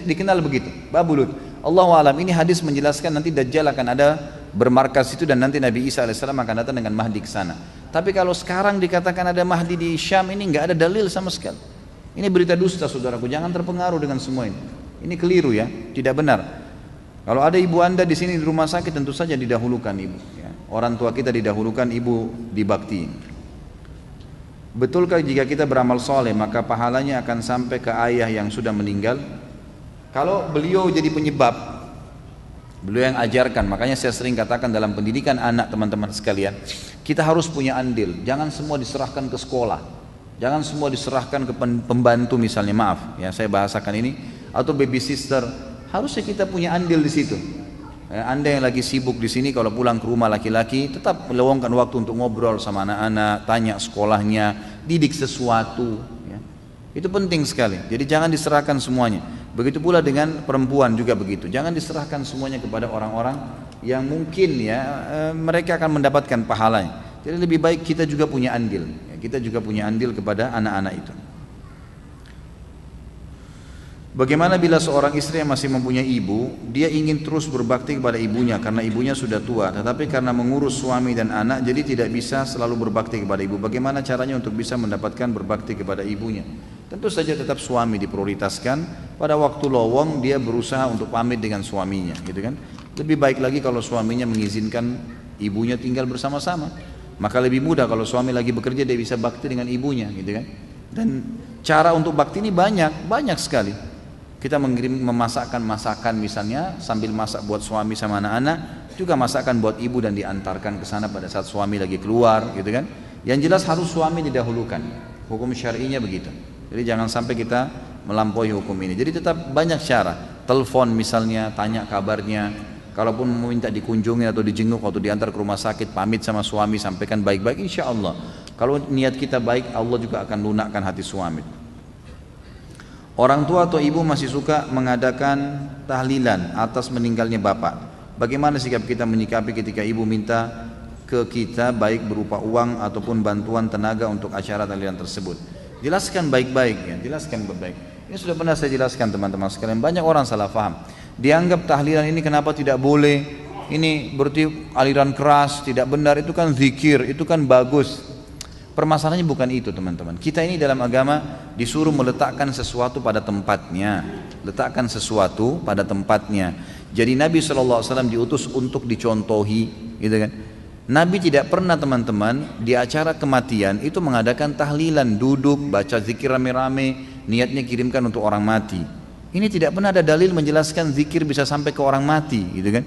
Dikenal begitu, Babulut. Allahu a'lam, ini hadis menjelaskan nanti Dajjal akan ada bermarkas itu, dan nanti Nabi Isa alaihissalam akan datang dengan Mahdi ke sana. Tapi kalau sekarang dikatakan ada Mahdi di Syam, ini nggak ada dalil sama sekali. Ini berita dusta, saudaraku, jangan terpengaruh dengan semua ini. Ini keliru ya, tidak benar. Kalau ada ibu Anda di sini di rumah sakit, tentu saja didahulukan ibu. Ya. Orang tua kita didahulukan, ibu dibakti. Betulkah jika kita beramal soleh maka pahalanya akan sampai ke ayah yang sudah meninggal? Kalau beliau jadi penyebab, Beliau yang ajarkan, makanya saya sering katakan dalam pendidikan anak teman-teman sekalian, kita harus punya andil, jangan semua diserahkan ke sekolah, jangan semua diserahkan ke pembantu misalnya, maaf ya saya bahasakan ini, atau baby sister, harusnya kita punya andil di situ. Anda yang lagi sibuk di sini, kalau pulang ke rumah laki-laki, tetap meluangkan waktu untuk ngobrol sama anak-anak, tanya sekolahnya, didik sesuatu. Ya. Itu penting sekali. Jadi jangan diserahkan semuanya. Begitu pula dengan perempuan juga begitu. Jangan diserahkan semuanya kepada orang-orang yang mungkin ya mereka akan mendapatkan pahalanya. Jadi lebih baik kita juga punya andil. Ya, kita juga punya andil kepada anak-anak itu. Bagaimana bila seorang istri yang masih mempunyai ibu, dia ingin terus berbakti kepada ibunya karena ibunya sudah tua, tetapi karena mengurus suami dan anak jadi tidak bisa selalu berbakti kepada ibu. Bagaimana caranya untuk bisa mendapatkan berbakti kepada ibunya? Tentu saja tetap suami diprioritaskan. Pada waktu lowong dia berusaha untuk pamit dengan suaminya, gitu kan? Lebih baik lagi kalau suaminya mengizinkan ibunya tinggal bersama-sama. Maka lebih mudah kalau suami lagi bekerja dia bisa bakti dengan ibunya, gitu kan? Dan cara untuk bakti ini banyak sekali. Kita memasakkan masakan misalnya sambil masak buat suami sama anak-anak, juga masakan buat ibu dan diantarkan ke sana pada saat suami lagi keluar, gitu kan? Yang jelas harus suami didahulukan. Hukum syar'inya begitu. Jadi jangan sampai kita melampaui hukum ini. Jadi tetap banyak cara. Telepon misalnya, tanya kabarnya. Kalaupun meminta dikunjungi atau dijenguk atau diantar ke rumah sakit, pamit sama suami, sampaikan baik-baik, insya Allah. Kalau niat kita baik, Allah juga akan lunakkan hati suami. Orang tua atau ibu masih suka mengadakan tahlilan atas meninggalnya bapak. Bagaimana sikap kita menyikapi ketika ibu minta ke kita baik berupa uang ataupun bantuan tenaga untuk acara tahlilan tersebut? Jelaskan baik-baik ya, jelaskan baik-baik. Ini sudah pernah saya jelaskan teman-teman sekalian. Banyak orang salah paham. Dianggap tahlilan ini kenapa tidak boleh? Ini berarti aliran keras, tidak benar. Itu kan zikir, itu kan bagus. Permasalahannya bukan itu teman-teman. Kita ini dalam agama disuruh meletakkan sesuatu pada tempatnya. Letakkan sesuatu pada tempatnya. Jadi Nabi SAW diutus untuk dicontohi, gitu kan? Nabi tidak pernah teman-teman di acara kematian itu mengadakan tahlilan, duduk, baca zikir rame-rame, niatnya kirimkan untuk orang mati. Ini tidak pernah ada dalil menjelaskan zikir bisa sampai ke orang mati, gitu kan?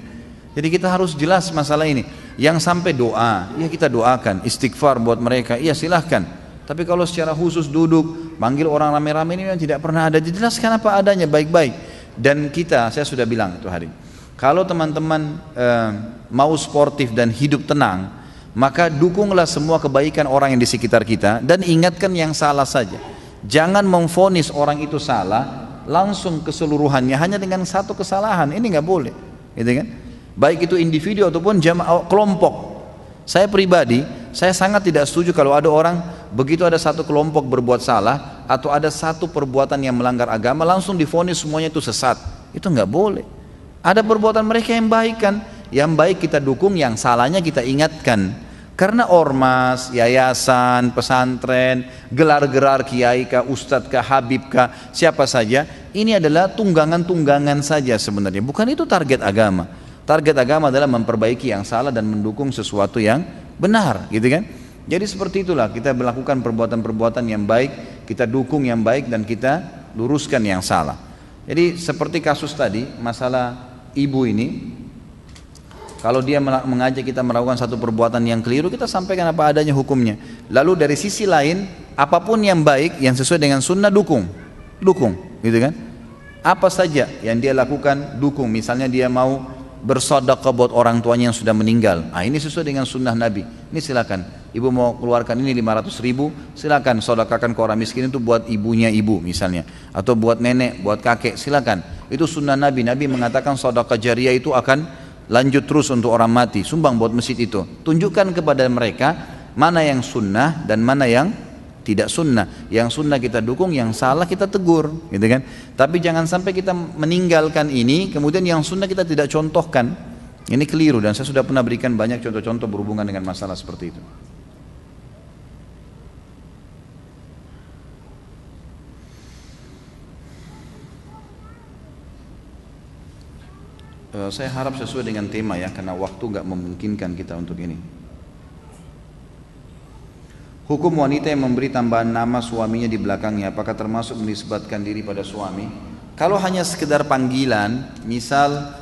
Jadi kita harus jelas masalah ini. Yang sampai doa, ya kita doakan, istighfar buat mereka, iya silahkan. Tapi kalau secara khusus duduk, manggil orang rame-rame ini yang tidak pernah ada, dijelaskan apa adanya baik-baik. Dan kita, saya sudah bilang itu hari, kalau teman-teman mau sportif dan hidup tenang, maka dukunglah semua kebaikan orang yang di sekitar kita dan ingatkan yang salah saja. Jangan memvonis orang itu salah langsung keseluruhannya hanya dengan satu kesalahan, ini nggak boleh, gitu kan? Baik itu individu ataupun kelompok. Saya pribadi, saya sangat tidak setuju kalau ada orang begitu ada satu kelompok berbuat salah atau ada satu perbuatan yang melanggar agama langsung divonis semuanya itu sesat. Itu nggak boleh. Ada perbuatan mereka yang baik kan, yang baik kita dukung, yang salahnya kita ingatkan. Karena ormas, yayasan, pesantren, gelar-gerar kiai kah, ustadz kah, habib kah, siapa saja, ini adalah tunggangan-tunggangan saja sebenarnya. Bukan itu target agama. Target agama adalah memperbaiki yang salah dan mendukung sesuatu yang benar, gitu kan? Jadi seperti itulah kita melakukan perbuatan-perbuatan yang baik, kita dukung yang baik dan kita luruskan yang salah. Jadi seperti kasus tadi, masalah ibu ini, kalau dia mengajak kita melakukan satu perbuatan yang keliru, kita sampaikan apa adanya hukumnya. Lalu dari sisi lain, apapun yang baik, yang sesuai dengan sunnah dukung, gitu kan? Apa saja yang dia lakukan dukung. Misalnya dia mau bersedekah buat orang tuanya yang sudah meninggal, ini sesuai dengan sunnah Nabi, ini silakan. Ibu mau keluarkan ini 500.000, silakan sedekahkan ke orang miskin itu buat ibunya ibu misalnya, atau buat nenek, buat kakek, silakan. Itu sunnah Nabi. Nabi mengatakan sedekah jariyah itu akan lanjut terus untuk orang mati, sumbang buat masjid itu. Tunjukkan kepada mereka mana yang sunnah dan mana yang tidak sunnah. Yang sunnah kita dukung, yang salah kita tegur, gitu kan? Tapi jangan sampai kita meninggalkan ini, kemudian yang sunnah kita tidak contohkan. Ini keliru dan saya sudah pernah berikan banyak contoh-contoh berhubungan dengan masalah seperti itu. Saya harap sesuai dengan tema ya, karena waktu nggak memungkinkan kita untuk ini. Hukum wanita yang memberi tambahan nama suaminya di belakangnya, apakah termasuk menisbatkan diri pada suami? Kalau hanya sekedar panggilan, misal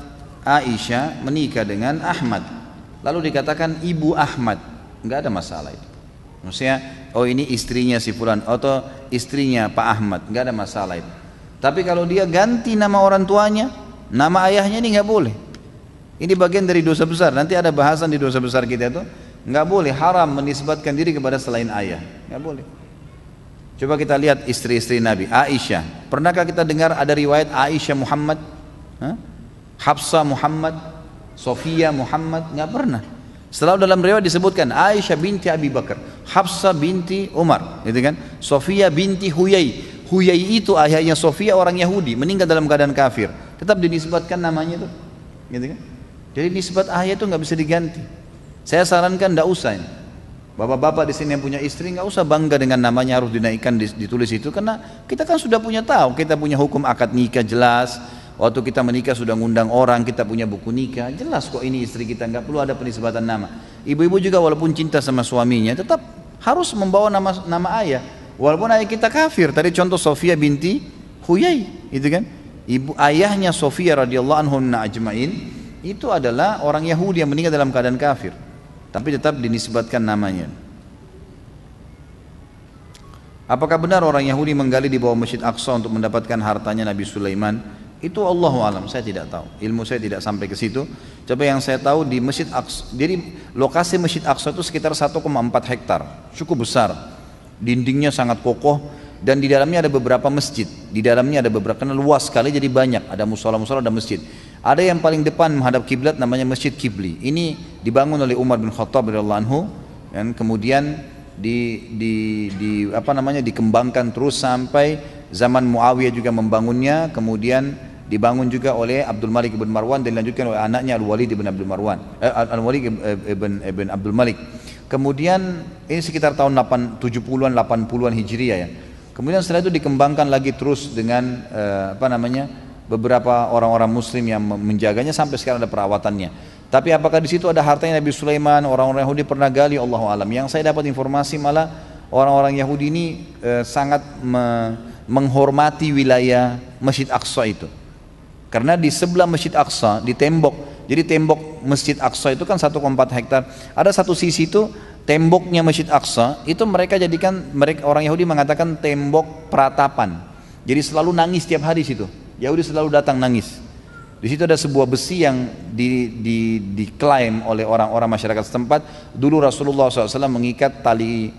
Aisyah menikah dengan Ahmad, lalu dikatakan ibu Ahmad, nggak ada masalah itu. Maksudnya, oh ini istrinya si fulan atau istrinya Pak Ahmad, nggak ada masalah itu. Tapi kalau dia ganti nama orang tuanya, nama ayahnya ini nggak boleh. Ini bagian dari dosa besar. Nanti ada bahasan di dosa besar kita itu, nggak boleh, haram menisbatkan diri kepada selain ayah, nggak boleh. Coba kita lihat istri-istri Nabi. Aisyah, pernahkah kita dengar ada riwayat Aisyah Muhammad, Hafsah Muhammad, Sofia Muhammad? Nggak pernah. Selalu dalam riwayat disebutkan Aisyah binti Abi Bakar, Hafsah binti Umar, gitu kan? Sofia binti Huyai. Huyai itu ayahnya Sofia, orang Yahudi, meninggal dalam keadaan kafir. Tetap dinisbatkan namanya itu, gitu kan? Jadi nisbat ayah itu nggak bisa diganti. Saya sarankan tidak usah ini. Bapak-bapak di sini yang punya istri nggak usah bangga dengan namanya harus dinaikkan, ditulis itu, karena kita kan sudah punya tahu, kita punya hukum akad nikah jelas. Waktu kita menikah sudah ngundang orang, kita punya buku nikah, jelas kok ini istri kita, nggak perlu ada penisbatan nama. Ibu-ibu juga walaupun cinta sama suaminya tetap harus membawa nama ayah, walaupun ayah kita kafir. Tadi contoh Sofia binti Huyai, itu kan ibu ayahnya Sofia radhiyallahu anhunna ajmain itu adalah orang Yahudi yang meninggal dalam keadaan kafir, tapi tetap dinisbatkan namanya. Apakah benar orang Yahudi menggali di bawah Masjid Aqsa untuk mendapatkan hartanya Nabi Sulaiman? Itu Allahu alam, saya tidak tahu. Ilmu saya tidak sampai ke situ. Coba yang saya tahu di Masjid Aqsa, jadi lokasi Masjid Aqsa itu sekitar 1,4 hektar, cukup besar. Dindingnya sangat kokoh dan di dalamnya ada beberapa masjid. Di dalamnya ada beberapa, karena luas sekali jadi banyak, ada musola-musola, ada masjid. Ada yang paling depan menghadap kiblat namanya Masjid Kibli. Ini dibangun oleh Umar bin Khattab radhiyallahu anhu, dan kemudian dikembangkan terus sampai zaman Muawiyah juga membangunnya, kemudian dibangun juga oleh Abdul Malik ibn Marwan dan dilanjutkan oleh anaknya Al-Walid ibn Abdul Marwan, Al-Walid ibn Abdul Malik. Kemudian ini sekitar tahun 70-an 80-an Hijriah ya. Kemudian setelah itu dikembangkan lagi terus dengan beberapa orang-orang muslim yang menjaganya sampai sekarang ada perawatannya. Tapi apakah di situ ada hartanya Nabi Sulaiman? Orang-orang Yahudi pernah gali, Allahu alam. Yang saya dapat informasi malah orang-orang Yahudi ini sangat menghormati wilayah Masjid Aqsa itu. Karena di sebelah Masjid Aqsa, di tembok, jadi tembok Masjid Aqsa itu kan 1,4 hektar. Ada satu sisi itu temboknya Masjid Aqsa, itu mereka jadikan, orang Yahudi mengatakan tembok peratapan. Jadi selalu nangis setiap hari situ. Yahudi selalu datang nangis. Di situ ada sebuah besi yang diklaim oleh orang-orang masyarakat setempat. Dulu Rasulullah SAW mengikat tali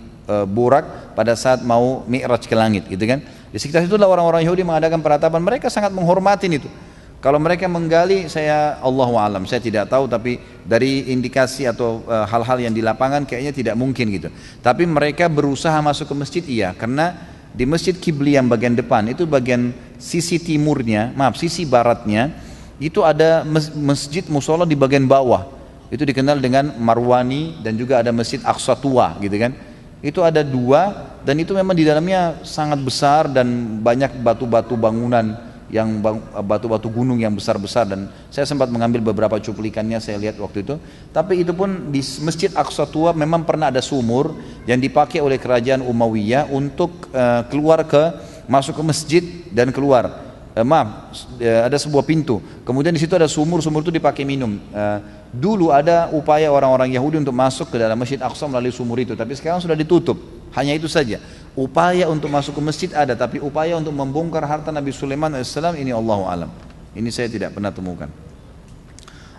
burak pada saat mau mi'raj ke langit, gitu kan. Di sekitar itulah orang-orang Yahudi mengadakan peratapan. Mereka sangat menghormatin itu. Kalau mereka menggali, saya Allahu alam, saya tidak tahu, tapi dari indikasi atau hal-hal yang di lapangan kayaknya tidak mungkin gitu. Tapi mereka berusaha masuk ke masjid, iya, karena di Masjid Kibli yang bagian depan itu bagian sisi sisi baratnya itu ada masjid musola di bagian bawah. Itu dikenal dengan Marwani, dan juga ada Masjid Aqsa Tua, gitu kan. Itu ada dua, dan itu memang di dalamnya sangat besar dan banyak batu-batu bangunan, yang batu-batu gunung yang besar-besar, dan saya sempat mengambil beberapa cuplikannya, saya lihat waktu itu. Tapi itu pun di Masjid Aqsa Tua memang pernah ada sumur yang dipakai oleh kerajaan Umayyah untuk masuk ke masjid dan keluar. Ada sebuah pintu, kemudian di situ ada sumur itu dipakai minum. Dulu ada upaya orang-orang Yahudi untuk masuk ke dalam Masjid Aqsa melalui sumur itu, tapi sekarang sudah ditutup. Hanya itu saja. Upaya untuk masuk ke masjid ada, tapi upaya untuk membongkar harta Nabi Sulaiman AS ini Allahu alam. Ini saya tidak pernah temukan.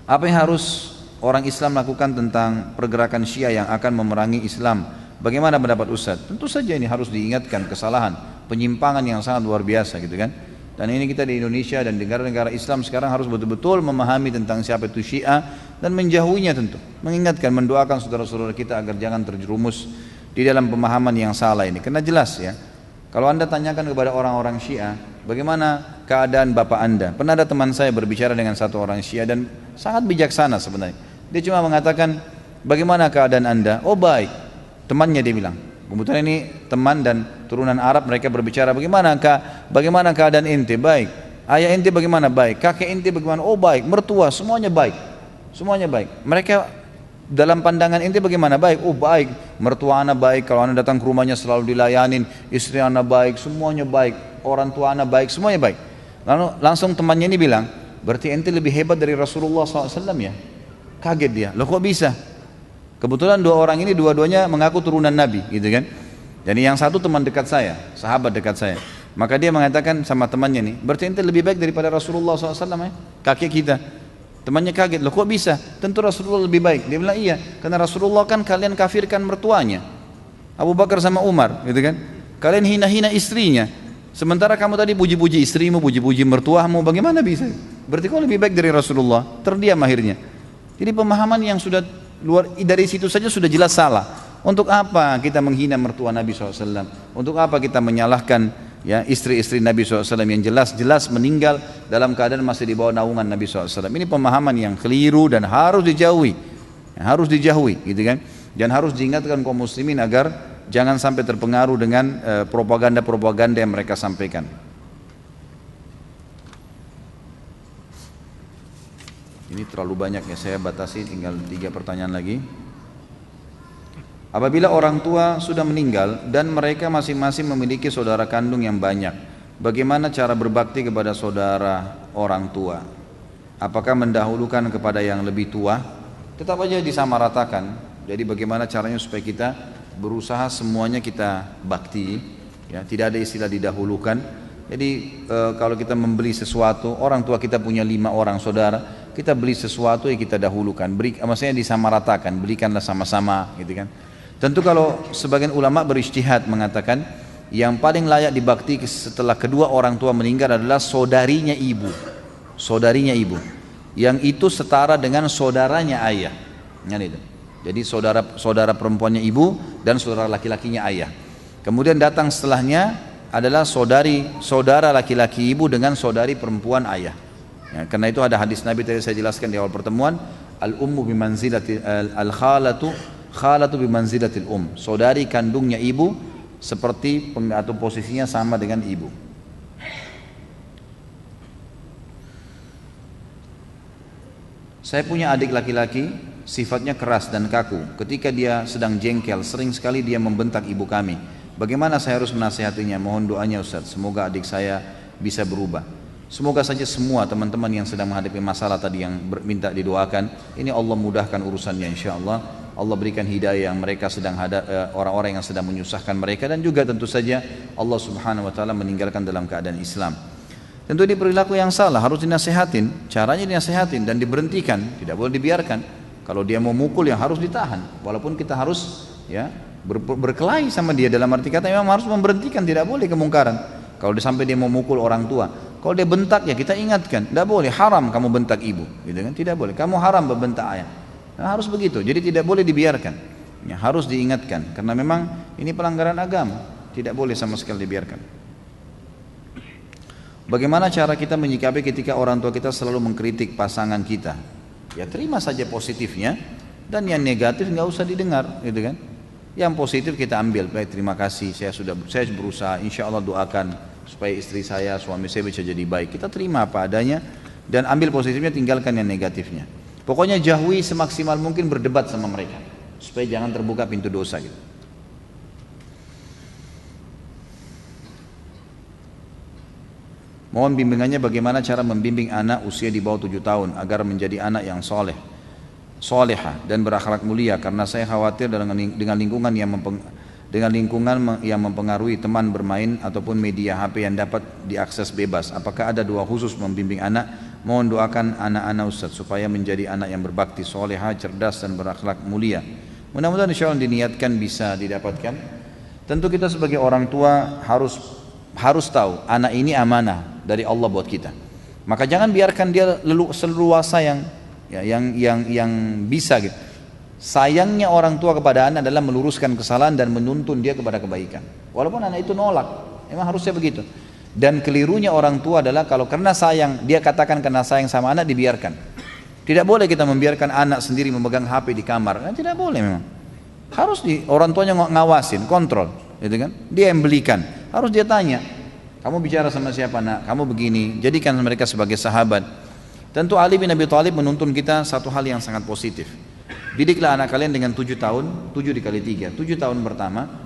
Apa yang harus orang Islam lakukan tentang pergerakan Syiah yang akan memerangi Islam? Bagaimana pendapat Ustaz? Tentu saja ini harus diingatkan kesalahan, penyimpangan yang sangat luar biasa, gitu kan. Dan ini kita di Indonesia dan negara-negara Islam sekarang harus betul-betul memahami tentang siapa itu Syiah dan menjauhinya tentu. Mengingatkan, mendoakan saudara-saudara kita agar jangan terjerumus di dalam pemahaman yang salah ini. Karena jelas ya, kalau Anda tanyakan kepada orang-orang Syiah, bagaimana keadaan bapak Anda? Pernah ada teman saya berbicara dengan satu orang Syiah dan sangat bijaksana sebenarnya. Dia cuma mengatakan, bagaimana keadaan Anda? Oh baik. Temannya dia bilang, kebetulan ini teman dan turunan Arab, mereka berbicara, bagaimana keadaan ente? Baik. Ayah ente bagaimana? Baik. Kakek ente bagaimana? Oh baik. Mertua, semuanya baik. Semuanya baik. Mereka dalam pandangan ente bagaimana? Baik. Oh baik. Mertua anak baik, kalau anak datang ke rumahnya selalu dilayanin, istri anak baik, semuanya baik, orang tua anak baik, semuanya baik. Lalu langsung temannya ini bilang, berarti ente lebih hebat dari Rasulullah SAW ya. Kaget dia, loh kok bisa? Kebetulan dua orang ini dua-duanya mengaku turunan Nabi gitu kan. Dan yang satu teman dekat saya, sahabat dekat saya. Maka dia mengatakan sama temannya nih, berarti ente lebih baik daripada Rasulullah SAW ya, kakek kita. Temannya kaget, loh kok bisa? Tentu Rasulullah lebih baik. Dia bilang iya, karena Rasulullah kan kalian kafirkan mertuanya, Abu Bakar sama Umar gitu kan. Kalian hina-hina istrinya. Sementara kamu tadi puji-puji istrimu, puji-puji mertuamu, bagaimana bisa? Berarti kau lebih baik dari Rasulullah. Terdiam akhirnya. Jadi pemahaman yang sudah luar dari situ saja sudah jelas salah. Untuk apa kita menghina mertua Nabi SAW? Untuk apa kita menyalahkan ya istri-istri Nabi SAW yang jelas-jelas meninggal dalam keadaan masih di bawah naungan Nabi SAW? Ini pemahaman yang keliru dan harus dijauhi, harus dijauhi, gitu kan? Dan harus diingatkan kaum muslimin agar jangan sampai terpengaruh dengan propaganda-propaganda yang mereka sampaikan. Ini terlalu banyak ya, saya batasi, tinggal 3 pertanyaan lagi. Apabila orang tua sudah meninggal dan mereka masing-masing memiliki saudara kandung yang banyak, bagaimana cara berbakti kepada saudara orang tua? Apakah mendahulukan kepada yang lebih tua? Tetap aja disamaratakan. Jadi bagaimana caranya supaya kita berusaha semuanya kita bakti, ya, tidak ada istilah didahulukan. Jadi kalau kita membeli sesuatu, orang tua kita punya 5 orang saudara, kita beli sesuatu yang kita dahulukan, maksudnya disamaratakan, belikanlah sama-sama, gitu kan. Tentu kalau sebagian ulama berijtihad mengatakan yang paling layak dibakti setelah kedua orang tua meninggal adalah saudarinya ibu, yang itu setara dengan saudaranya ayah, itu. Jadi saudara perempuannya ibu dan saudara laki-lakinya ayah. Kemudian datang setelahnya adalah saudara laki-laki ibu dengan saudari perempuan ayah. Ya, karena itu ada hadis Nabi tadi saya jelaskan di awal pertemuan, al-ummu bimanzilati khalatu bimanzilatil saudari kandungnya ibu seperti atau posisinya sama dengan ibu. Saya punya adik laki-laki, sifatnya keras dan kaku. Ketika dia sedang jengkel, sering sekali dia membentak ibu kami. Bagaimana saya harus menasihatinya? Mohon doanya Ustaz, semoga adik saya bisa berubah. Semoga saja semua teman-teman yang sedang menghadapi masalah tadi yang minta didoakan, ini Allah mudahkan urusannya insyaallah. Allah berikan hidayah yang mereka sedang orang-orang yang sedang menyusahkan mereka, dan juga tentu saja Allah Subhanahu wa taala meninggalkan dalam keadaan Islam. Tentu ini perilaku yang salah, harus dinasehatin, caranya dinasehatin dan diberhentikan, tidak boleh dibiarkan. Kalau dia mau mukul yang harus ditahan, walaupun kita harus ya berkelahi sama dia, dalam arti kata memang harus memberhentikan, tidak boleh kemungkaran. Kalau sampai dia mau mukul orang tua, kalau dia bentak ya kita ingatkan, tidak boleh, haram kamu bentak ibu, gitu kan? Tidak boleh, kamu haram membentak ayah. Nah, harus begitu, jadi tidak boleh dibiarkan, ya, harus diingatkan, karena memang ini pelanggaran agama, tidak boleh sama sekali dibiarkan. Bagaimana cara kita menyikapi ketika orang tua kita selalu mengkritik pasangan kita? Ya terima saja positifnya, dan yang negatif nggak usah didengar, gitu kan? Yang positif kita ambil, baik terima kasih, saya berusaha, insya Allah doakan supaya istri saya, suami saya bisa jadi baik. Kita terima apa adanya dan ambil positifnya, tinggalkan yang negatifnya. Pokoknya jauhi semaksimal mungkin berdebat sama mereka supaya jangan terbuka pintu dosa gitu. Mohon bimbingannya bagaimana cara membimbing anak usia di bawah 7 tahun agar menjadi anak yang solehah dan berakhlak mulia, karena saya khawatir dengan lingkungan yang mempengaruhi teman bermain ataupun media HP yang dapat diakses bebas. Apakah ada doa khusus membimbing anak? Mohon doakan anak-anak Ustaz supaya menjadi anak yang berbakti, solehah, cerdas dan berakhlak mulia. Mudah-mudahan insya Allah diniatkan bisa didapatkan. Tentu kita sebagai orang tua harus tahu anak ini amanah dari Allah buat kita. Maka jangan biarkan dia seleluasa yang bisa gitu. Sayangnya orang tua kepada anak adalah meluruskan kesalahan dan menuntun dia kepada kebaikan. Walaupun anak itu nolak, memang harusnya begitu. Dan kelirunya orang tua adalah kalau karena sayang, dia katakan karena sayang sama anak dibiarkan. Tidak boleh kita membiarkan anak sendiri memegang HP di kamar. Nah, tidak boleh memang. Harus orang tuanya ngawasin, kontrol, gitu kan? Dia yang belikan. Harus dia tanya, kamu bicara sama siapa nak? Kamu begini. Jadikan mereka sebagai sahabat. Tentu Ali bin Abi Thalib menuntun kita satu hal yang sangat positif. Didiklah anak kalian dengan 7 tahun, 7 dikali 3. 7 tahun pertama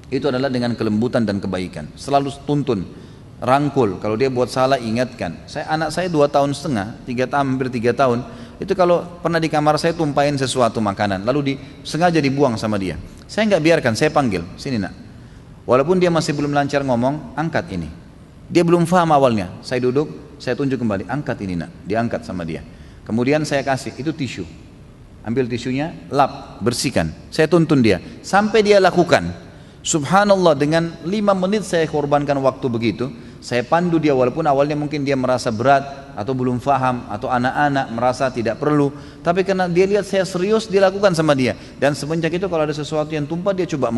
itu adalah dengan kelembutan dan kebaikan. Selalu tuntun rangkul. Kalau dia buat salah ingatkan. Anak saya 2 tahun setengah, 3 tahun, hampir 3 tahun. Itu kalau pernah di kamar saya tumpahin sesuatu makanan, lalu sengaja dibuang sama dia. Saya nggak biarkan, saya panggil, sini nak. Walaupun dia masih belum lancar ngomong, angkat ini. Dia belum paham awalnya. Saya duduk, saya tunjuk kembali, angkat ini nak. Diangkat sama dia. Kemudian saya kasih, itu tisu. Ambil tisunya, lap, bersihkan. Saya tuntun dia, sampai dia lakukan. Subhanallah, dengan 5 menit saya korbankan waktu begitu. Saya pandu dia, walaupun awalnya mungkin dia merasa berat atau belum faham, atau anak-anak merasa tidak perlu, tapi karena dia lihat saya serius, dia lakukan sama dia. Dan semenjak itu kalau ada sesuatu yang tumpah, dia coba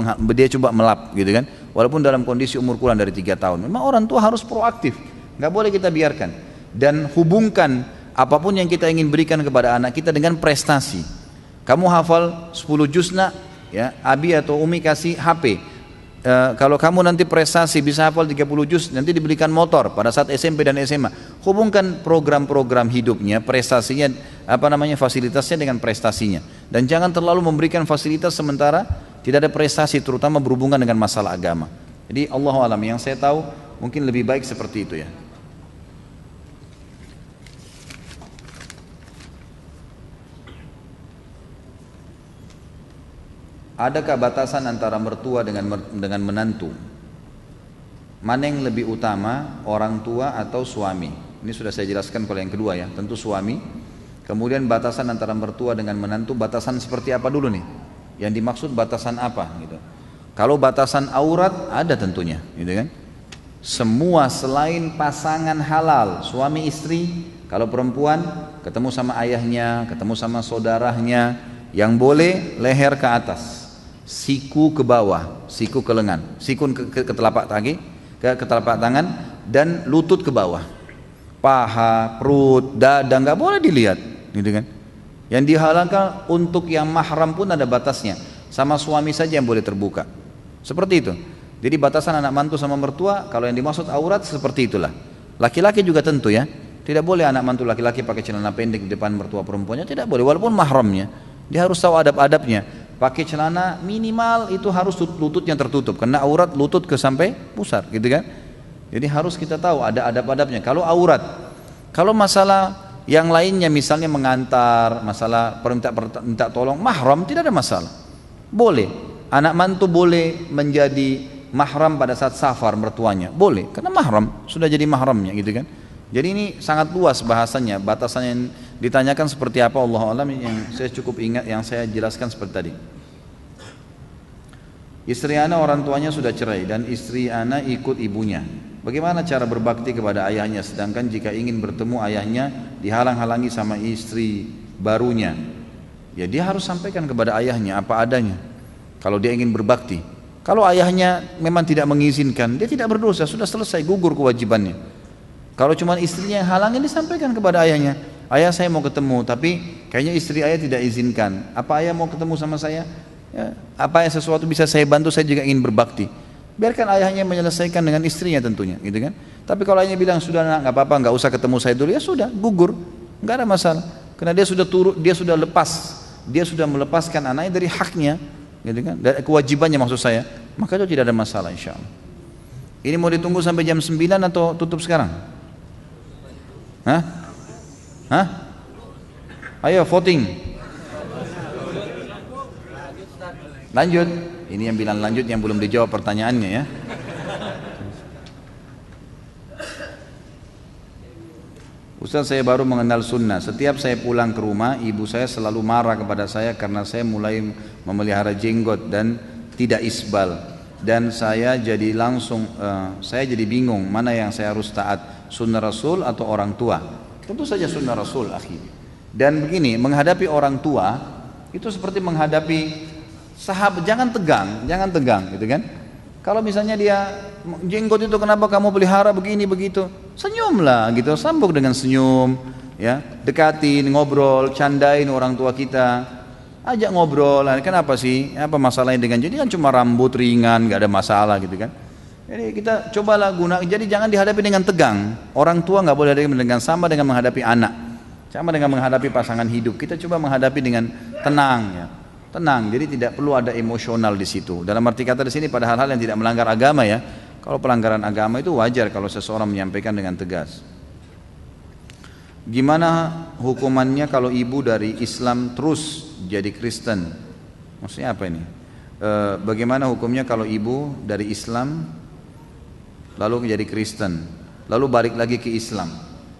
melap gitu kan. Walaupun dalam kondisi umur kurang dari 3 tahun. Memang orang tua harus proaktif, nggak boleh kita biarkan. Dan hubungkan apapun yang kita ingin berikan kepada anak kita dengan prestasi. Kamu hafal 10 juz nak, ya, Abi atau Umi kasih HP. Kalau kamu nanti prestasi bisa hafal 30 juz, nanti diberikan motor pada saat SMP dan SMA. Hubungkan program-program hidupnya, prestasinya, fasilitasnya dengan prestasinya. Dan jangan terlalu memberikan fasilitas sementara tidak ada prestasi, terutama berhubungan dengan masalah agama. Jadi Allahu a'lam, yang saya tahu mungkin lebih baik seperti itu ya. Adakah batasan antara mertua dengan menantu? Mana yang lebih utama, orang tua atau suami? Ini sudah saya jelaskan kalau yang kedua ya, tentu suami. Kemudian batasan antara mertua dengan menantu, batasan seperti apa dulu nih? Yang dimaksud batasan apa gitu. Kalau batasan aurat ada tentunya, gitu kan? Semua selain pasangan halal, suami istri, kalau perempuan ketemu sama ayahnya, ketemu sama saudaranya, yang boleh leher ke atas, siku ke bawah, siku ke lengan, siku ke telapak kaki, ke telapak tangan, dan lutut ke bawah. Paha, perut, dada nggak boleh dilihat, gitu kan? Yang dihalalkan untuk yang mahram pun ada batasnya. Sama suami saja yang boleh terbuka. Seperti itu. Jadi batasan anak mantu sama mertua, kalau yang dimaksud aurat seperti itulah. Laki-laki juga tentu ya. Tidak boleh anak mantu laki-laki pakai celana pendek di depan mertua perempuannya, tidak boleh, walaupun mahramnya. Dia harus tahu adab-adabnya. Pakai celana minimal itu harus lututnya tertutup, karena aurat lutut ke sampai pusar, gitu kan? Jadi harus kita tahu ada adab-adabnya. Kalau aurat, kalau masalah yang lainnya misalnya mengantar, masalah minta tolong, mahram tidak ada masalah. Boleh. Anak mantu boleh menjadi mahram pada saat safar mertuanya, boleh, karena mahram, sudah jadi mahramnya, gitu kan? Jadi ini sangat luas bahasanya, batasannya yang ditanyakan seperti apa Allah alam, yang saya cukup ingat, yang saya jelaskan seperti tadi. Istri ana orang tuanya sudah cerai dan istri ana ikut ibunya. Bagaimana cara berbakti kepada ayahnya, sedangkan jika ingin bertemu ayahnya dihalang-halangi sama istri barunya? Ya dia harus sampaikan kepada ayahnya apa adanya. Kalau dia ingin berbakti, kalau ayahnya memang tidak mengizinkan, dia tidak berdosa, sudah selesai, gugur kewajibannya. Kalau cuma istrinya yang halangin, disampaikan kepada ayahnya, ayah saya mau ketemu, tapi kayaknya istri ayah tidak izinkan. Apa ayah mau ketemu sama saya? Ya, apa yang sesuatu bisa saya bantu, saya juga ingin berbakti. Biarkan ayahnya menyelesaikan dengan istrinya tentunya, gitu kan? Tapi kalau ayahnya bilang sudah nak, nggak apa-apa, nggak usah ketemu saya dulu, ya sudah, gugur, nggak ada masalah. Karena dia sudah dia sudah melepaskan anaknya dari haknya, gitu kan? Dari kewajibannya maksud saya, maka itu tidak ada masalah insya Allah. Ini mau ditunggu sampai jam 9 atau tutup sekarang? Hah? Ayo voting. Lanjut. Ini yang bilang lanjut yang belum dijawab pertanyaannya ya. Ustaz, saya baru mengenal sunnah. Setiap saya pulang ke rumah, ibu saya selalu marah kepada saya karena saya mulai memelihara jenggot dan tidak isbal. Dan saya jadi bingung mana yang saya harus taat, sunnah Rasul atau orang tua. Tentu saja sunnah Rasul, akhi. Dan begini, menghadapi orang tua itu seperti menghadapi sahabat, jangan tegang, gitu kan? Kalau misalnya dia jenggot itu kenapa kamu pelihara begini begitu, senyumlah gitu, sambung dengan senyum, ya, dekatin, ngobrol, candain orang tua kita. Ajak ngobrol, kenapa sih? Apa masalahnya dengan jadi kan cuma rambut ringan, nggak ada masalah gitu kan? Jadi kita cobalah jadi jangan dihadapi dengan tegang. Orang tua nggak boleh dihadapi dengan sama dengan menghadapi anak, sama dengan menghadapi pasangan hidup. Kita coba menghadapi dengan tenang, ya, tenang. Jadi tidak perlu ada emosional di situ. Dalam arti kata di sini pada hal-hal yang tidak melanggar agama ya. Kalau pelanggaran agama itu wajar kalau seseorang menyampaikan dengan tegas. Gimana hukumannya kalau ibu dari Islam terus jadi Kristen? Maksudnya apa ini? Bagaimana hukumnya kalau ibu dari Islam lalu menjadi Kristen, lalu balik lagi ke Islam?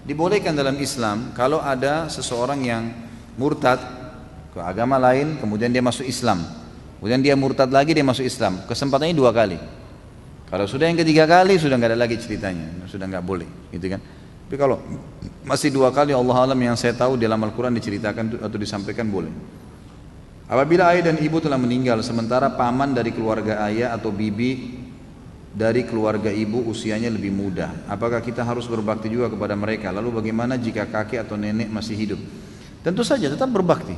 Dibolehkan dalam Islam kalau ada seseorang yang murtad ke agama lain, kemudian dia masuk Islam, kemudian dia murtad lagi, dia masuk Islam. Kesempatannya 2 kali. Kalau sudah yang ketiga kali sudah nggak ada lagi ceritanya, sudah nggak boleh, gitu kan? Tapi kalau masih 2 kali, Allah alam, yang saya tahu dalam Al-Quran diceritakan atau disampaikan boleh. Apabila ayah dan ibu telah meninggal, sementara paman dari keluarga ayah atau bibi dari keluarga ibu usianya lebih muda, apakah kita harus berbakti juga kepada mereka? Lalu bagaimana jika kakek atau nenek masih hidup? Tentu saja tetap berbakti.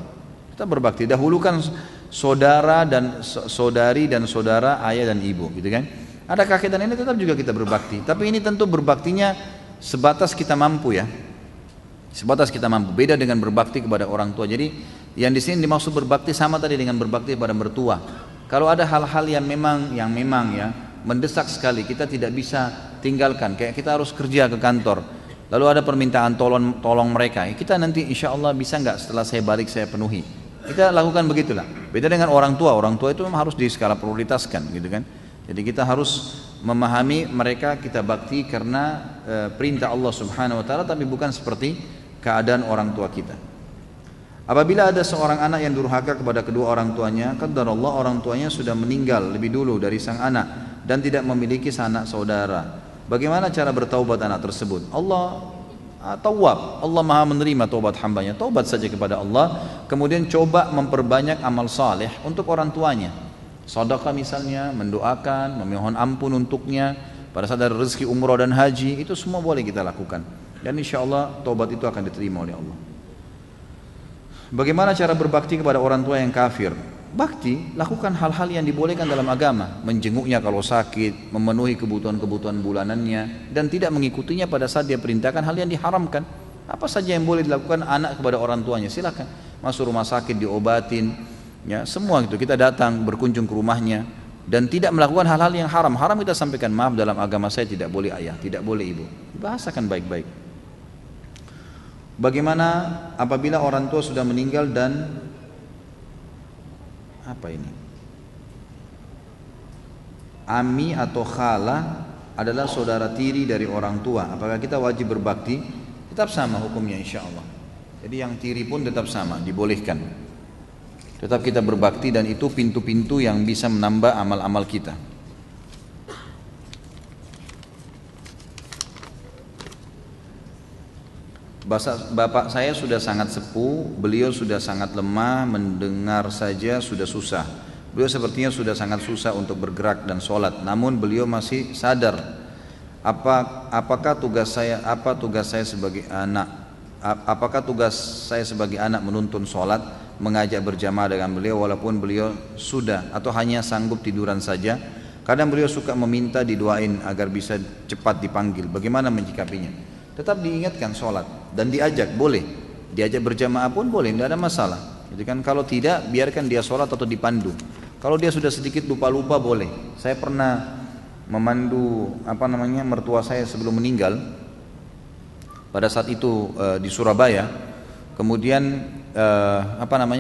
Tetap berbakti. Dahulukan saudara dan saudari dan saudara ayah dan ibu, gitu kan? Ada kakek dan nenek tetap juga kita berbakti. Tapi ini tentu berbaktinya sebatas kita mampu ya. Sebatas kita mampu. Beda dengan berbakti kepada orang tua. Jadi yang di sini dimaksud berbakti sama tadi dengan berbakti kepada mertua. Kalau ada hal-hal yang memang ya mendesak sekali, kita tidak bisa tinggalkan. Kayak kita harus kerja ke kantor. Lalu ada permintaan tolong mereka. Kita nanti insya Allah bisa nggak setelah saya balik saya penuhi. Kita lakukan begitulah. Beda dengan orang tua. Orang tua itu memang harus di skala prioritaskan, gitu kan? Jadi kita harus memahami mereka, kita bakti karena perintah Allah Subhanahu wa taala, tapi bukan seperti keadaan orang tua kita. Apabila ada seorang anak yang durhaka kepada kedua orang tuanya, qadarullah orang tuanya sudah meninggal lebih dulu dari sang anak dan tidak memiliki sanak saudara. Bagaimana cara bertaubat anak tersebut? Allah Tawwab, Allah Maha menerima taubat hambanya. Taubat saja kepada Allah, kemudian coba memperbanyak amal saleh untuk orang tuanya. Sedekah misalnya, mendoakan, memohon ampun untuknya, pada saat ada rezeki umrah dan haji, itu semua boleh kita lakukan. Dan insya Allah taubat itu akan diterima oleh Allah. Bagaimana cara berbakti kepada orang tua yang kafir? Bakti, lakukan hal-hal yang dibolehkan dalam agama. Menjenguknya kalau sakit, memenuhi kebutuhan-kebutuhan bulanannya, dan tidak mengikutinya pada saat dia perintahkan hal yang diharamkan. Apa saja yang boleh dilakukan anak kepada orang tuanya, silakan. Masuk rumah sakit diobatin, ya semua itu kita datang berkunjung ke rumahnya dan tidak melakukan hal-hal yang haram. Haram kita sampaikan, maaf dalam agama saya tidak boleh ayah, tidak boleh ibu. Bahasakan baik-baik. Bagaimana apabila orang tua sudah meninggal dan apa ini? Ami atau khala adalah saudara tiri dari orang tua. Apakah kita wajib berbakti? Tetap sama hukumnya insya Allah. Jadi yang tiri pun tetap sama, dibolehkan. Tetap kita berbakti dan itu pintu-pintu yang bisa menambah amal-amal kita. Bapak saya sudah sangat sepuh, beliau sudah sangat lemah, mendengar saja sudah susah. Beliau sepertinya sudah sangat susah untuk bergerak dan sholat, namun beliau masih sadar. Apakah tugas saya sebagai anak? Apakah tugas saya sebagai anak menuntun sholat, mengajak berjamaah dengan beliau walaupun beliau sudah atau hanya sanggup tiduran saja? Kadang beliau suka meminta didoain agar bisa cepat dipanggil. Bagaimana menyikapinya? Tetap diingatkan sholat dan diajak, boleh diajak berjamaah pun boleh, tidak ada masalah. Jadi kan kalau tidak biarkan dia sholat atau dipandu. Kalau dia sudah sedikit lupa-lupa boleh. Saya pernah memandu mertua saya sebelum meninggal pada saat itu di Surabaya. Kemudian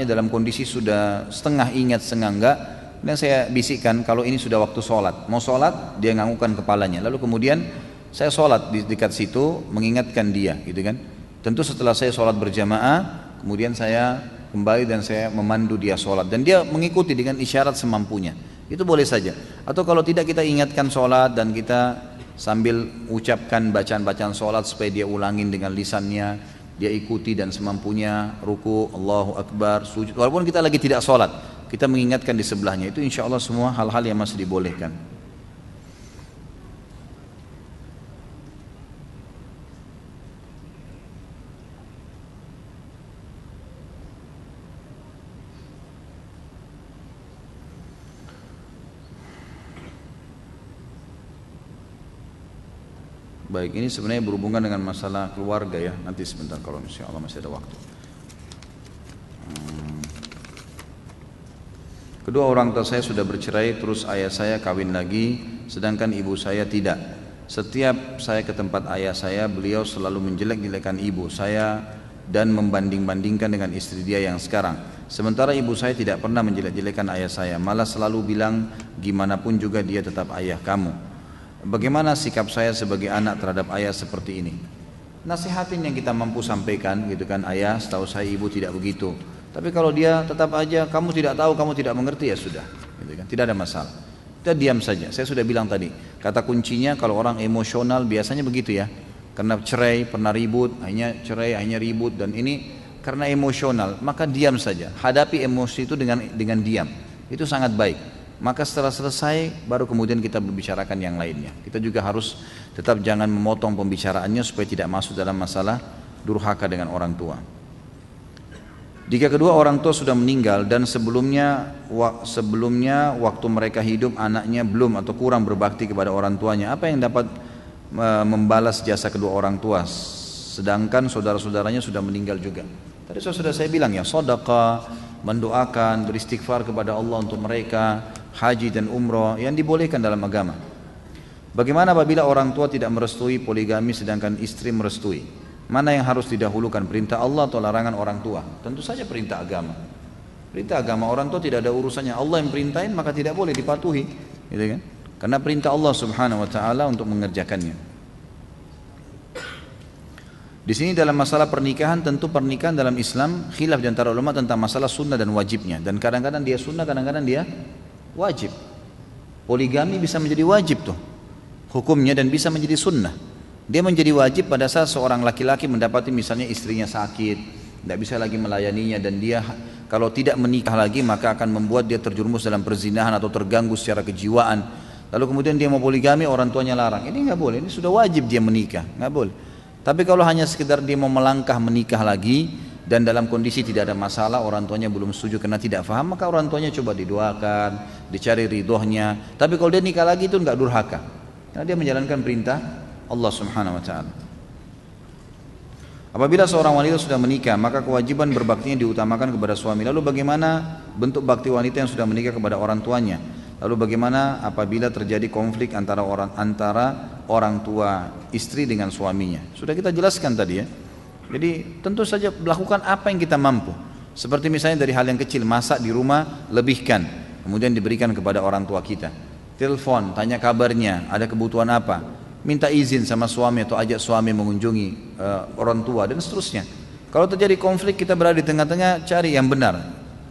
dalam kondisi sudah setengah ingat setengah enggak. Dan saya bisikkan kalau ini sudah waktu sholat, mau sholat dia nganggukkan kepalanya. Lalu kemudian saya sholat di dekat situ mengingatkan dia, gitu kan. Tentu setelah saya sholat berjamaah, kemudian saya kembali dan saya memandu dia sholat dan dia mengikuti dengan isyarat semampunya. Itu boleh saja. Atau kalau tidak kita ingatkan sholat dan kita sambil ucapkan bacaan-bacaan sholat supaya dia ulangin dengan lisannya, dia ikuti dan semampunya ruku, Allahu Akbar, sujud. Walaupun kita lagi tidak sholat, kita mengingatkan di sebelahnya. Itu insya Allah semua hal-hal yang masih dibolehkan. Baik, ini sebenarnya berhubungan dengan masalah keluarga ya. Nanti sebentar kalau insya Allah masih ada waktu. Kedua orang tua saya sudah bercerai, terus ayah saya kawin lagi, sedangkan ibu saya tidak. Setiap saya ke tempat ayah saya, beliau selalu menjelek-jelekan ibu saya dan membanding-bandingkan dengan istri dia yang sekarang. Sementara ibu saya tidak pernah menjelek-jelekan ayah saya, malah selalu bilang gimana pun juga dia tetap ayah kamu. Bagaimana sikap saya sebagai anak terhadap ayah seperti ini? Nasihatin yang kita mampu sampaikan gitu kan, ayah setahu saya ibu tidak begitu. Tapi kalau dia tetap aja kamu tidak tahu, kamu tidak mengerti, ya sudah, gitu kan? Tidak ada masalah. Kita diam saja. Saya sudah bilang tadi, kata kuncinya kalau orang emosional biasanya begitu ya. Karena cerai, pernah ribut, akhirnya cerai, akhirnya ribut, dan ini karena emosional, maka diam saja. Hadapi emosi itu dengan diam. Itu sangat baik. Maka setelah selesai baru kemudian kita berbicarakan yang lainnya. Kita juga harus tetap jangan memotong pembicaraannya supaya tidak masuk dalam masalah durhaka dengan orang tua. Jika kedua orang tua sudah meninggal dan sebelumnya waktu mereka hidup anaknya belum atau kurang berbakti kepada orang tuanya, apa yang dapat membalas jasa kedua orang tua sedangkan saudara-saudaranya sudah meninggal juga? Tadi sudah saya bilang ya, sedekah, mendoakan, beristighfar kepada Allah untuk mereka, haji dan umrah yang dibolehkan dalam agama. Bagaimana apabila orang tua tidak merestui poligami sedangkan istri merestui? Mana yang harus didahulukan, perintah Allah atau larangan orang tua? Tentu saja perintah agama. Perintah agama, orang tua tidak ada urusannya. Allah yang perintahin maka tidak boleh dipatuhi, gitu kan? Karena perintah Allah Subhanahu wa taala untuk mengerjakannya. Di sini dalam masalah pernikahan, tentu pernikahan dalam Islam khilaf di antara ulama tentang masalah sunnah dan wajibnya. Dan kadang-kadang dia sunnah, kadang-kadang dia wajib. Poligami bisa menjadi wajib tuh hukumnya dan bisa menjadi sunnah. Dia menjadi wajib pada saat seorang laki-laki mendapati misalnya istrinya sakit, tidak bisa lagi melayaninya, dan dia kalau tidak menikah lagi maka akan membuat dia terjerumus dalam perzinahan atau terganggu secara kejiwaan. Lalu kemudian dia mau poligami, orang tuanya larang. Ini nggak boleh, ini sudah wajib dia menikah, nggak boleh. Tapi kalau hanya sekedar dia mau melangkah menikah lagi dan dalam kondisi tidak ada masalah, orang tuanya belum setuju karena tidak faham, maka orang tuanya coba didoakan, dicari ridhonya. Tapi kalau dia nikah lagi itu nggak durhaka, karena dia menjalankan perintah Allah Subhanahu wa taala. Apabila seorang wanita sudah menikah, maka kewajiban berbaktinya diutamakan kepada suami. Lalu bagaimana bentuk bakti wanita yang sudah menikah kepada orang tuanya? Lalu bagaimana apabila terjadi konflik antara orang tua istri dengan suaminya? Sudah kita jelaskan tadi ya. Jadi tentu saja lakukan apa yang kita mampu. Seperti misalnya dari hal yang kecil, masak di rumah lebihkan, kemudian diberikan kepada orang tua kita. Telepon, tanya kabarnya, ada kebutuhan apa? Minta izin sama suami atau ajak suami mengunjungi orang tua dan seterusnya. Kalau terjadi konflik, kita berada di tengah-tengah, cari yang benar.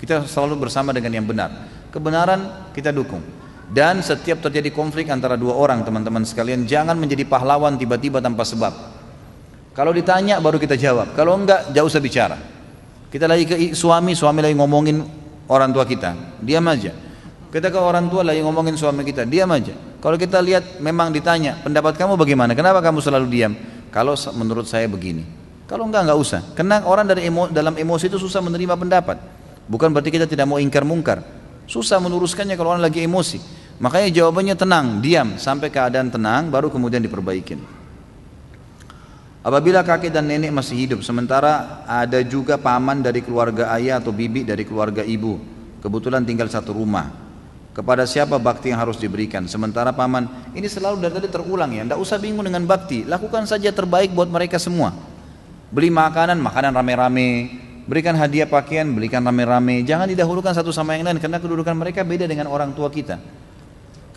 Kita selalu bersama dengan yang benar. Kebenaran kita dukung. Dan setiap terjadi konflik antara dua orang, teman-teman sekalian, jangan menjadi pahlawan tiba-tiba tanpa sebab. Kalau ditanya baru kita jawab. Kalau enggak, jauh usah bicara. Kita lagi ke suami lagi ngomongin orang tua kita, diam aja. Kita ke orang tua lagi ngomongin suami kita, diam aja. Kalau kita lihat memang ditanya, pendapat kamu bagaimana? Kenapa kamu selalu diam? Kalau menurut saya begini. Kalau enggak usah. Karena orang dalam emosi itu susah menerima pendapat. Bukan berarti kita tidak mau ingkar mungkar. Susah meluruskannya kalau orang lagi emosi. Makanya jawabannya tenang, diam sampai keadaan tenang, baru kemudian diperbaikin. Apabila kakek dan nenek masih hidup, sementara ada juga paman dari keluarga ayah atau bibi dari keluarga ibu, kebetulan tinggal satu rumah. Kepada siapa bakti yang harus diberikan? Sementara paman, ini selalu dari tadi terulang ya, tidak usah bingung dengan bakti, lakukan saja terbaik buat mereka semua. Beli makanan rame-rame, berikan hadiah pakaian, berikan rame-rame, jangan didahulukan satu sama yang lain, karena kedudukan mereka beda dengan orang tua kita.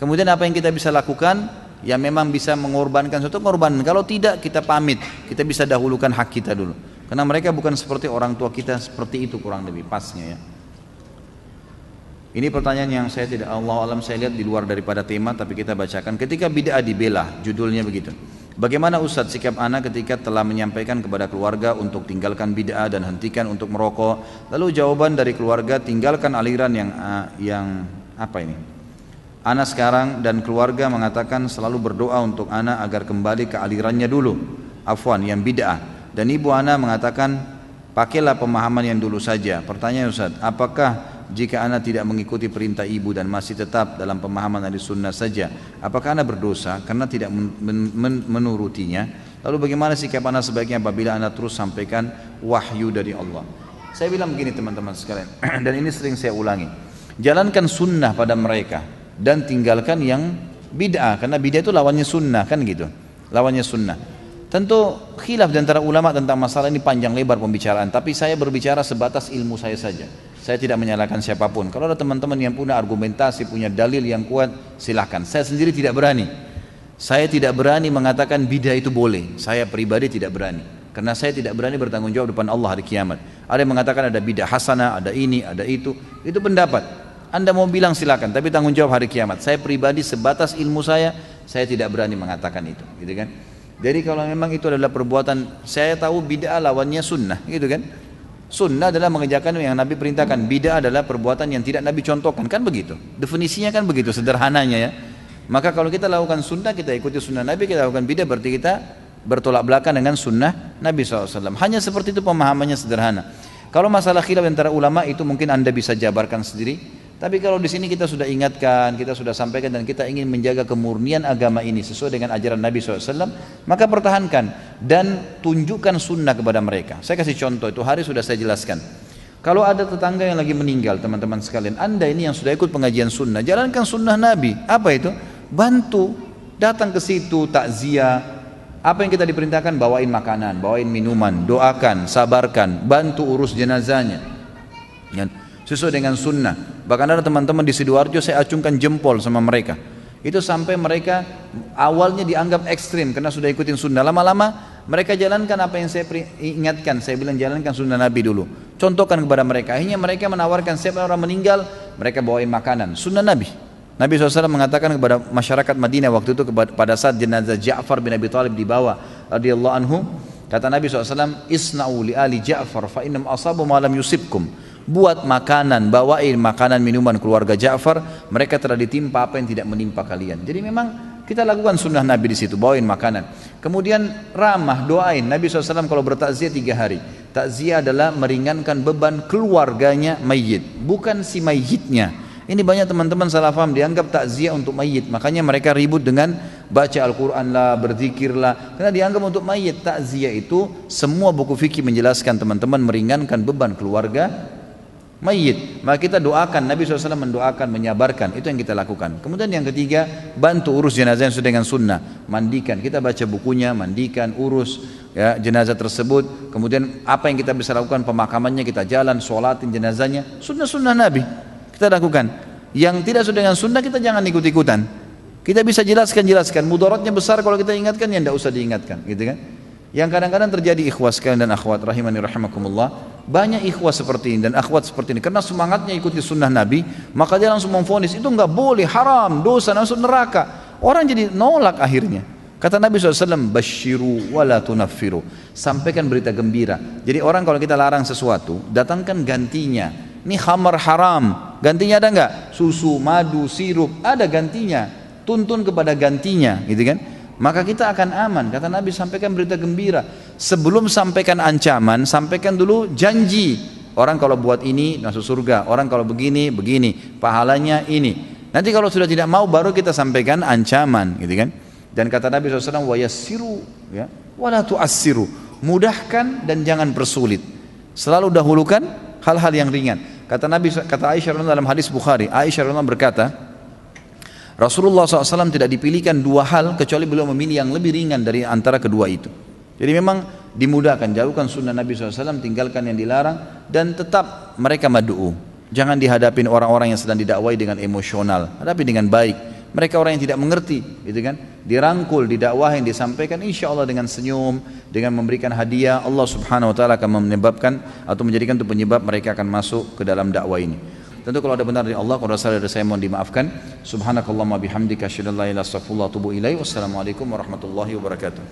Kemudian apa yang kita bisa lakukan? Ya memang bisa mengorbankan suatu korban, kalau tidak kita pamit, kita bisa dahulukan hak kita dulu. Karena mereka bukan seperti orang tua kita, seperti itu kurang lebih pasnya ya. Ini pertanyaan yang saya tidak, Allah alam saya lihat di luar daripada tema, tapi kita bacakan. Ketika bid'ah dibela, judulnya begitu. Bagaimana Ustadz sikap anak ketika telah menyampaikan kepada keluarga untuk tinggalkan bid'ah dan hentikan untuk merokok? Lalu jawaban dari keluarga, tinggalkan aliran yang apa ini? Anak sekarang dan keluarga mengatakan selalu berdoa untuk anak agar kembali ke alirannya dulu, afwan, yang bid'ah. Dan ibu anak mengatakan pakailah pemahaman yang dulu saja. Pertanyaan Ustadz, apakah jika anak tidak mengikuti perintah ibu dan masih tetap dalam pemahaman ahli sunnah saja, apakah anak berdosa karena tidak menurutinya? Lalu bagaimana sikap anak sebaiknya apabila anak terus sampaikan wahyu dari Allah? Saya bilang begini teman-teman sekalian, dan ini sering saya ulangi. jalankan sunnah pada mereka dan tinggalkan yang bid'ah, karena bid'ah itu lawannya sunnah kan gitu, lawannya sunnah. Tentu khilaf di antara ulama tentang masalah ini panjang lebar pembicaraan, tapi saya berbicara sebatas ilmu saya saja. Saya tidak menyalahkan siapapun. Kalau ada teman-teman yang punya argumentasi, punya dalil yang kuat, silahkan. Saya sendiri tidak berani. Saya tidak berani mengatakan bid'ah itu boleh. Saya pribadi tidak berani, karena saya tidak berani bertanggung jawab depan Allah hari kiamat. Ada yang mengatakan ada bid'ah hasanah, ada ini, ada itu pendapat. Anda mau bilang silakan, tapi tanggung jawab hari kiamat. Saya pribadi sebatas ilmu saya tidak berani mengatakan itu, gitu kan? Jadi kalau memang itu adalah perbuatan, saya tahu bid'ah lawannya sunnah, gitu kan? Sunnah adalah mengerjakan yang Nabi perintahkan, bid'ah adalah perbuatan yang tidak Nabi contohkan, kan begitu? Definisinya kan begitu, sederhananya ya. Maka kalau kita lakukan sunnah, kita ikuti sunnah Nabi, kita lakukan bid'ah, berarti kita bertolak belakang dengan sunnah Nabi SAW. Hanya seperti itu pemahamannya, sederhana. Kalau masalah khilaf antara ulama itu mungkin Anda bisa jabarkan sendiri. Tapi kalau di sini kita sudah ingatkan, kita sudah sampaikan, dan kita ingin menjaga kemurnian agama ini sesuai dengan ajaran Nabi SAW, maka pertahankan dan tunjukkan sunnah kepada mereka. Saya kasih contoh, itu hari sudah saya jelaskan. Kalau ada tetangga yang lagi meninggal, teman-teman sekalian, Anda ini yang sudah ikut pengajian sunnah, jalankan sunnah Nabi. Apa itu? Bantu, datang ke situ, takziah. Apa yang kita diperintahkan? Bawain makanan, bawain minuman, doakan, sabarkan, bantu urus jenazahnya, sesuai dengan sunnah. Bahkan ada teman-teman di Sidoarjo, saya acungkan jempol sama mereka. Itu sampai mereka awalnya dianggap ekstrim karena sudah ikutin sunnah. Lama-lama mereka jalankan apa yang saya ingatkan. Saya bilang jalankan sunnah Nabi dulu, contohkan kepada mereka. Akhirnya mereka menawarkan, siapa orang meninggal mereka bawain makanan, sunnah Nabi. Nabi SAW mengatakan kepada masyarakat Madinah waktu itu, pada saat jenazah Ja'far bin Abi Thalib dibawa radhiyallahu anhu, kata Nabi SAW, isna'u li ali Ja'far fa innam asabu ma lam yusibkum. Buat makanan, bawain makanan minuman keluarga Ja'far, mereka telah ditimpa apa yang tidak menimpa kalian. Jadi memang kita lakukan sunnah Nabi di situ, bawain makanan. Kemudian ramah, doain. Nabi SAW kalau bertakziah 3 hari. Takziah adalah meringankan beban keluarganya mayit, bukan si mayitnya. Ini banyak teman-teman salah paham, dianggap takziah untuk mayit. Makanya mereka ribut dengan baca Al-Quran lah, berzikir lah, karena dianggap untuk mayit. Takziah itu semua buku fikih menjelaskan, teman-teman, meringankan beban keluarga mayit. Maka kita doakan, Nabi SAW mendoakan, menyabarkan, itu yang kita lakukan. Kemudian yang ketiga, bantu urus jenazah yang sudah dengan sunnah. Mandikan, kita baca bukunya, mandikan, urus ya jenazah tersebut. Kemudian apa yang kita bisa lakukan, pemakamannya kita jalan, sholatin jenazahnya, sunnah-sunnah Nabi kita lakukan. Yang tidak sudah dengan sunnah kita jangan ikut-ikutan. Kita bisa jelaskan, mudaratnya besar kalau kita ingatkan, yang tidak usah diingatkan, gitu kan. Yang kadang-kadang terjadi, ikhwas sekalian dan akhwat rahimani rahimakumullah, banyak ikhwas seperti ini dan akhwat seperti ini, karena semangatnya ikuti sunnah Nabi, maka dia langsung memvonis itu enggak boleh, haram, dosa, masuk neraka. Orang jadi nolak akhirnya. Kata Nabi SAW, basyiru wala tunaffiru, sampaikan berita gembira. Jadi orang kalau kita larang sesuatu, datangkan gantinya. Ini khamar haram, gantinya ada enggak? Susu, madu, sirup, ada gantinya. Tuntun kepada gantinya, gitu kan? Maka kita akan aman. Kata Nabi, sampaikan berita gembira. Sebelum sampaikan ancaman, sampaikan dulu janji. Orang kalau buat ini masuk surga, orang kalau begini, begini, pahalanya ini. Nanti kalau sudah tidak mau, baru kita sampaikan ancaman, gitu kan? Dan kata Nabi SAW, wa yassiru ya, wa la tu'assiru, mudahkan dan jangan persulit. Selalu dahulukan hal-hal yang ringan. Kata Nabi, kata Aisyah dalam hadis Bukhari, Aisyah berkata, Rasulullah SAW tidak dipilihkan 2 hal kecuali beliau memilih yang lebih ringan dari antara kedua itu. Jadi memang dimudahkan, jauhkan sunnah Nabi SAW, tinggalkan yang dilarang, dan tetap mereka mad'u. Jangan dihadapin orang-orang yang sedang didakwai dengan emosional, hadapi dengan baik. Mereka orang yang tidak mengerti, gitu kan? Dirangkul, didakwahin, disampaikan, insya Allah dengan senyum, dengan memberikan hadiah, Allah Subhanahu Wa Taala akan menyebabkan atau menjadikan itu penyebab mereka akan masuk ke dalam dakwah ini. Tentu kalau ada benar dari Allah, kalau salah dari saya mohon dimaafkan. Subhanakallahumma bihamdika asyhadu an la ilaha illa anta astaghfiruka wa atubu ilaik. Wassalamualaikum warahmatullahi wabarakatuh.